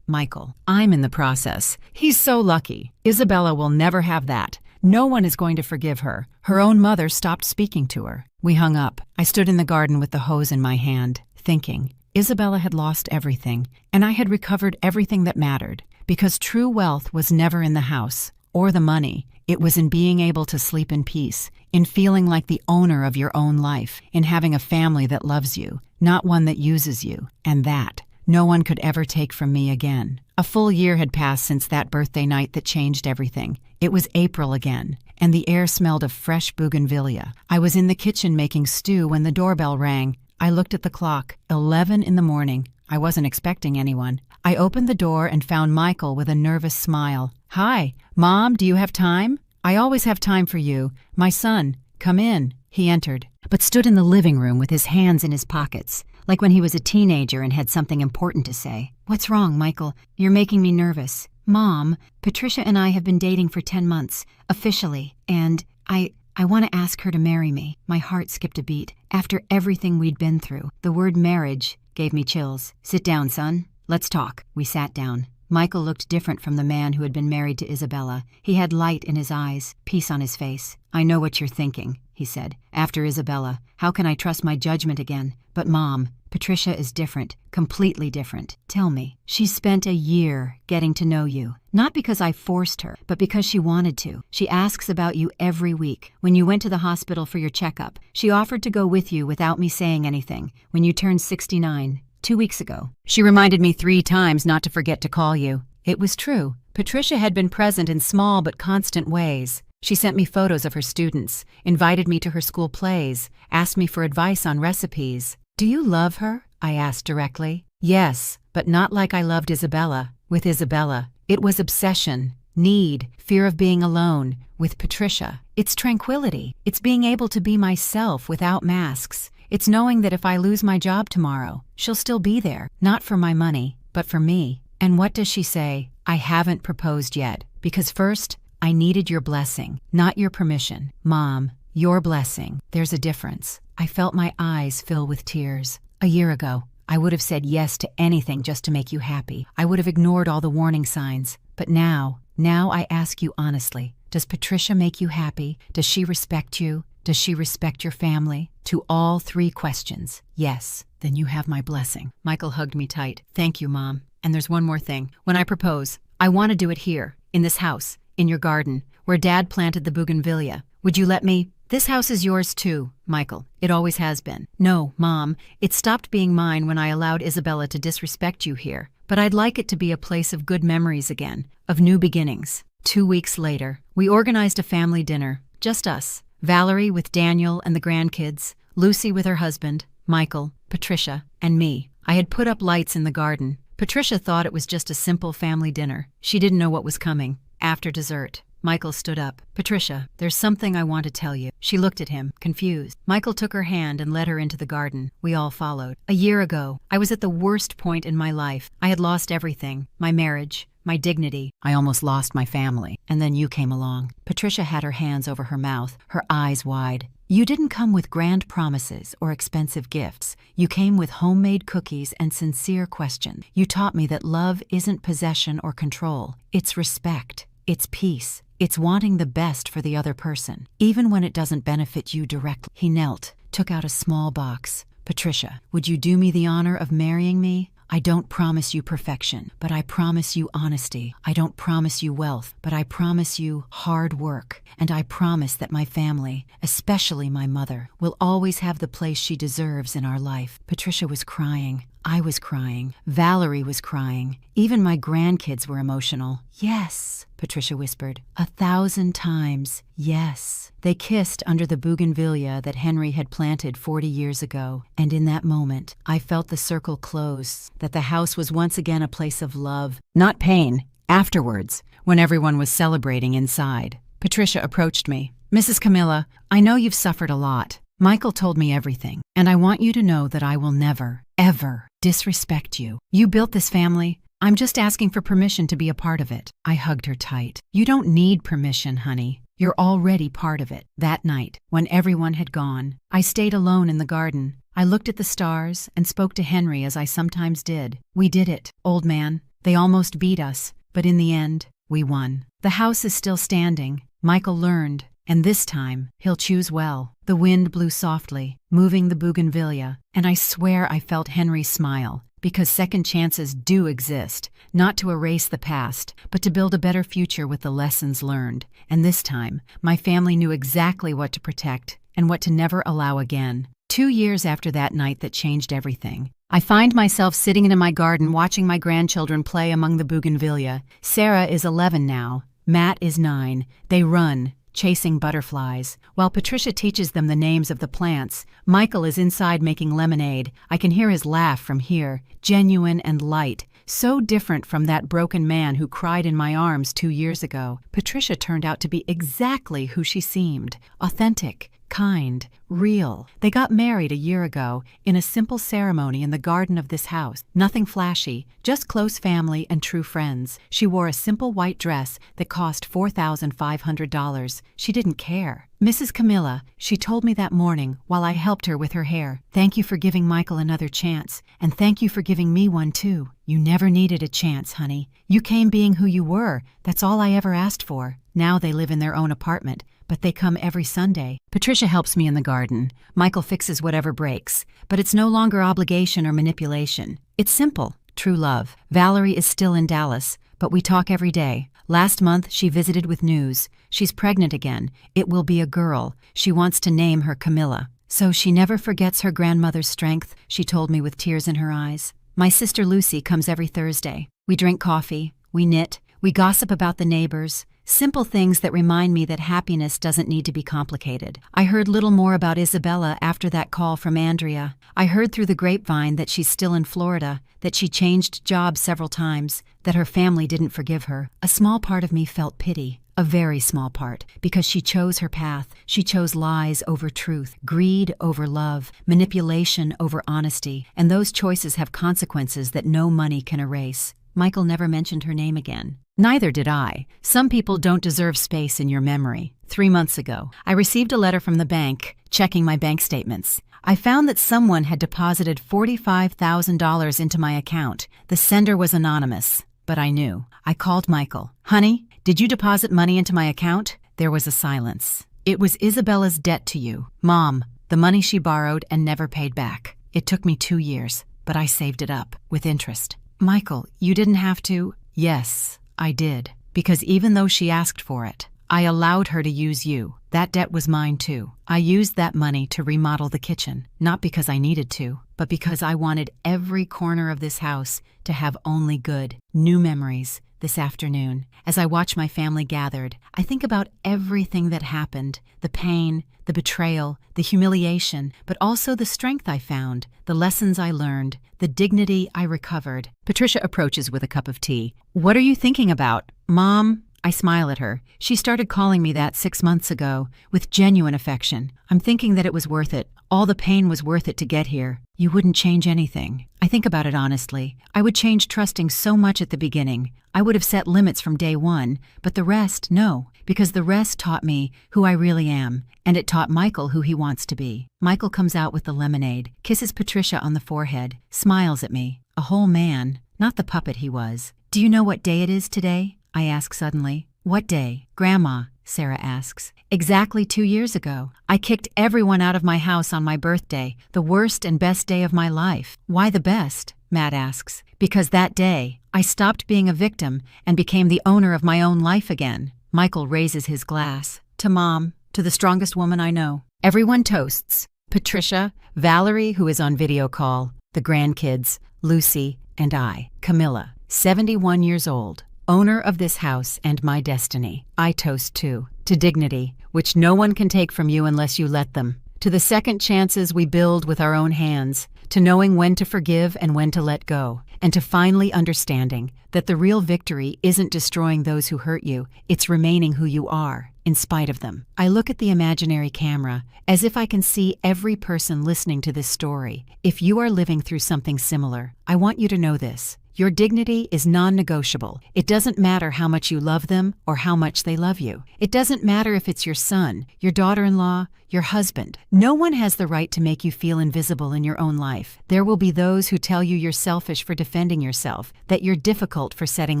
Michael." "I'm in the process. He's so lucky. Isabella will never have that. No one is going to forgive her. Her own mother stopped speaking to her." We hung up. I stood in the garden with the hose in my hand, thinking. Isabella had lost everything, and I had recovered everything that mattered, because true wealth was never in the house, or the money. It was in being able to sleep in peace, in feeling like the owner of your own life, in having a family that loves you, not one that uses you, and that no one could ever take from me again. A full year had passed since that birthday night that changed everything. It was April again, and the air smelled of fresh bougainvillea. I was in the kitchen making stew when the doorbell rang. I looked at the clock, 11 in the morning. I wasn't expecting anyone. I opened the door and found Michael with a nervous smile. "Hi, Mom, do you have time?" "I always have time for you. My son, come in." He entered, but stood in the living room with his hands in his pockets, like when he was a teenager and had something important to say. "What's wrong, Michael? You're making me nervous." "Mom, Patricia and I have been dating for 10 months, officially, and I want to ask her to marry me." My heart skipped a beat. After everything we'd been through, the word marriage gave me chills. "Sit down, son. Let's talk." We sat down. Michael looked different from the man who had been married to Isabella. He had light in his eyes, peace on his face. "I know what you're thinking," he said. "After Isabella, how can I trust my judgment again? But Mom, Patricia is different, completely different. Tell me." "She spent a year getting to know you. Not because I forced her, but because she wanted to. She asks about you every week. When you went to the hospital for your checkup, she offered to go with you without me saying anything. When you turned 69, 2 weeks ago. She reminded me 3 times not to forget to call you." It was true. Patricia had been present in small but constant ways. She sent me photos of her students, invited me to her school plays, asked me for advice on recipes. "Do you love her?" I asked directly. "Yes, but not like I loved Isabella. With Isabella, it was obsession, need, fear of being alone. With Patricia, it's tranquility. It's being able to be myself without masks. It's knowing that if I lose my job tomorrow, she'll still be there, not for my money, but for me." "And what does she say?" "I haven't proposed yet, because first, I needed your blessing, not your permission." "Mom, your blessing. There's a difference." I felt my eyes fill with tears. A year ago, I would have said yes to anything just to make you happy. I would have ignored all the warning signs. But now I ask you honestly, does Patricia make you happy? Does she respect you? Does she respect your family? To all 3 questions, yes. Then you have my blessing. Michael hugged me tight. "Thank you, Mom. And there's one more thing. When I propose, I want to do it here, in this house, in your garden, where Dad planted the bougainvillea. Would you let me?" "This house is yours too, Michael. It always has been." "No, Mom. It stopped being mine when I allowed Isabella to disrespect you here. But I'd like it to be a place of good memories again, of new beginnings." 2 weeks later, we organized a family dinner, just us. Valerie with Daniel and the grandkids, Lucy with her husband, Michael, Patricia, and me. I had put up lights in the garden. Patricia thought it was just a simple family dinner. She didn't know what was coming. After dessert, Michael stood up. "Patricia, there's something I want to tell you." She looked at him, confused. Michael took her hand and led her into the garden. We all followed. "A year ago, I was at the worst point in my life. I had lost everything. My marriage, my dignity. I almost lost my family. And then you came along." Patricia had her hands over her mouth, her eyes wide. "You didn't come with grand promises or expensive gifts. You came with homemade cookies and sincere questions. You taught me that love isn't possession or control. It's respect. It's peace. It's wanting the best for the other person, even when it doesn't benefit you directly." He knelt, took out a small box. "Patricia, would you do me the honor of marrying me? I don't promise you perfection, but I promise you honesty. I don't promise you wealth, but I promise you hard work. And I promise that my family, especially my mother, will always have the place she deserves in our life." Patricia was crying. I was crying. Valerie was crying. Even my grandkids were emotional. "Yes," Patricia whispered, 1,000 times, yes. They kissed under the bougainvillea that Henry had planted 40 years ago, and in that moment, I felt the circle close, that the house was once again a place of love, not pain. Afterwards, when everyone was celebrating inside, Patricia approached me. "Mrs. Camilla, I know you've suffered a lot. Michael told me everything, and I want you to know that I will never, ever disrespect you. You built this family. I'm just asking for permission to be a part of it." I hugged her tight. "You don't need permission, honey. You're already part of it." That night, when everyone had gone, I stayed alone in the garden. I looked at the stars and spoke to Henry as I sometimes did. "We did it, old man. They almost beat us, but in the end, we won. The house is still standing. Michael learned, and this time, he'll choose well." The wind blew softly, moving the bougainvillea, and I swear I felt Henry smile, because second chances do exist, not to erase the past, but to build a better future with the lessons learned. And this time, my family knew exactly what to protect and what to never allow again. 2 years after that night that changed everything, I find myself sitting in my garden watching my grandchildren play among the bougainvillea. Sarah is 11 now. Matt is 9. They run, chasing butterflies. While Patricia teaches them the names of the plants, Michael is inside making lemonade. I can hear his laugh from here, genuine and light, so different from that broken man who cried in my arms 2 years ago. Patricia turned out to be exactly who she seemed, authentic, kind, real. They got married a year ago in a simple ceremony in the garden of this house. Nothing flashy, just close family and true friends. She wore a simple white dress that cost $4,500. She didn't care. "Mrs. Camilla," she told me that morning while I helped her with her hair, "thank you for giving Michael another chance, and thank you for giving me one too. You never needed a chance, honey. You came being who you were. That's all I ever asked for." Now they live in their own apartment, but they come every Sunday. Patricia helps me in the garden. Michael fixes whatever breaks, but it's no longer obligation or manipulation. It's simple, true love. Valerie is still in Dallas, but we talk every day. Last month, she visited with news. She's pregnant again. It will be a girl. She wants to name her Camilla. So she never forgets her grandmother's strength, she told me with tears in her eyes. My sister Lucy comes every Thursday. We drink coffee, we knit, we gossip about the neighbors. Simple things that remind me that happiness doesn't need to be complicated. I heard little more about Isabella after that call from Andrea. I heard through the grapevine that she's still in Florida, that she changed jobs several times, that her family didn't forgive her. A small part of me felt pity. A very small part, because she chose her path. She chose lies over truth, greed over love, manipulation over honesty, and those choices have consequences that no money can erase. Michael never mentioned her name again. Neither did I. Some people don't deserve space in your memory. 3 months ago, I received a letter from the bank, checking my bank statements. I found that someone had deposited $45,000 into my account. The sender was anonymous, but I knew. I called Michael. "Honey, did you deposit money into my account?" There was a silence. "It was Isabella's debt to you, Mom, the money she borrowed and never paid back. It took me 2 years, but I saved it up, with interest." "Michael, you didn't have to?" "Yes, I did, because even though she asked for it, I allowed her to use you. That debt was mine too. I used that money to remodel the kitchen, not because I needed to, but because I wanted every corner of this house to have only good, new memories." This afternoon, as I watch my family gathered, I think about everything that happened, the pain, the betrayal, the humiliation, but also the strength I found, the lessons I learned, the dignity I recovered. Patricia approaches with a cup of tea. "What are you thinking about?" "Mom," I smile at her. She started calling me that 6 months ago, with genuine affection. "I'm thinking that it was worth it. All the pain was worth it to get here. You wouldn't change anything." I think about it honestly. I would change trusting so much at the beginning. I would have set limits from day one, but the rest, no, because the rest taught me who I really am, and it taught Michael who he wants to be. Michael comes out with the lemonade, kisses Patricia on the forehead, smiles at me. A whole man, not the puppet he was. "Do you know what day it is today?" I ask suddenly. "What day?" "Grandma," Sarah asks. "Exactly 2 years ago. I kicked everyone out of my house on my birthday, the worst and best day of my life." "Why the best?" Matt asks. Because that day, I stopped being a victim and became the owner of my own life again. Michael raises his glass. To Mom, to the strongest woman I know. Everyone toasts. Patricia, Valerie, who is on video call, the grandkids, Lucy, and I, Camilla, 71 years old, owner of this house and my destiny. I toast too. To dignity, which no one can take from you unless you let them. To the second chances we build with our own hands. To knowing when to forgive and when to let go. And to finally understanding that the real victory isn't destroying those who hurt you, it's remaining who you are, in spite of them. I look at the imaginary camera as if I can see every person listening to this story. If you are living through something similar, I want you to know this. Your dignity is non-negotiable. It doesn't matter how much you love them or how much they love you. It doesn't matter if it's your son, your daughter-in-law, your husband. No one has the right to make you feel invisible in your own life. There will be those who tell you you're selfish for defending yourself, that you're difficult for setting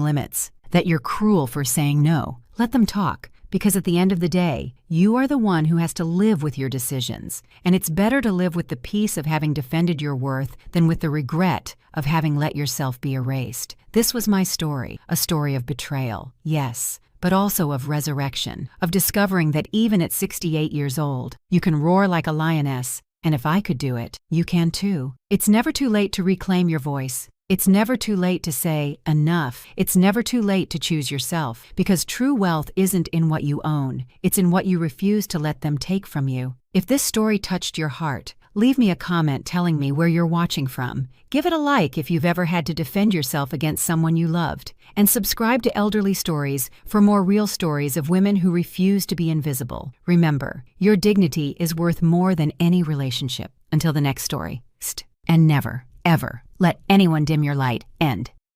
limits, that you're cruel for saying no. Let them talk. Because at the end of the day, you are the one who has to live with your decisions. And it's better to live with the peace of having defended your worth than with the regret of having let yourself be erased. This was my story, a story of betrayal, yes, but also of resurrection, of discovering that even at 68 years old, you can roar like a lioness, and if I could do it, you can too. It's never too late to reclaim your voice. It's never too late to say, enough. It's never too late to choose yourself, because true wealth isn't in what you own. It's in what you refuse to let them take from you. If this story touched your heart, leave me a comment telling me where you're watching from. Give it a like if you've ever had to defend yourself against someone you loved. And subscribe to Elderly Stories for more real stories of women who refuse to be invisible. Remember, your dignity is worth more than any relationship. Until the next story. And never, ever let anyone dim your light. End.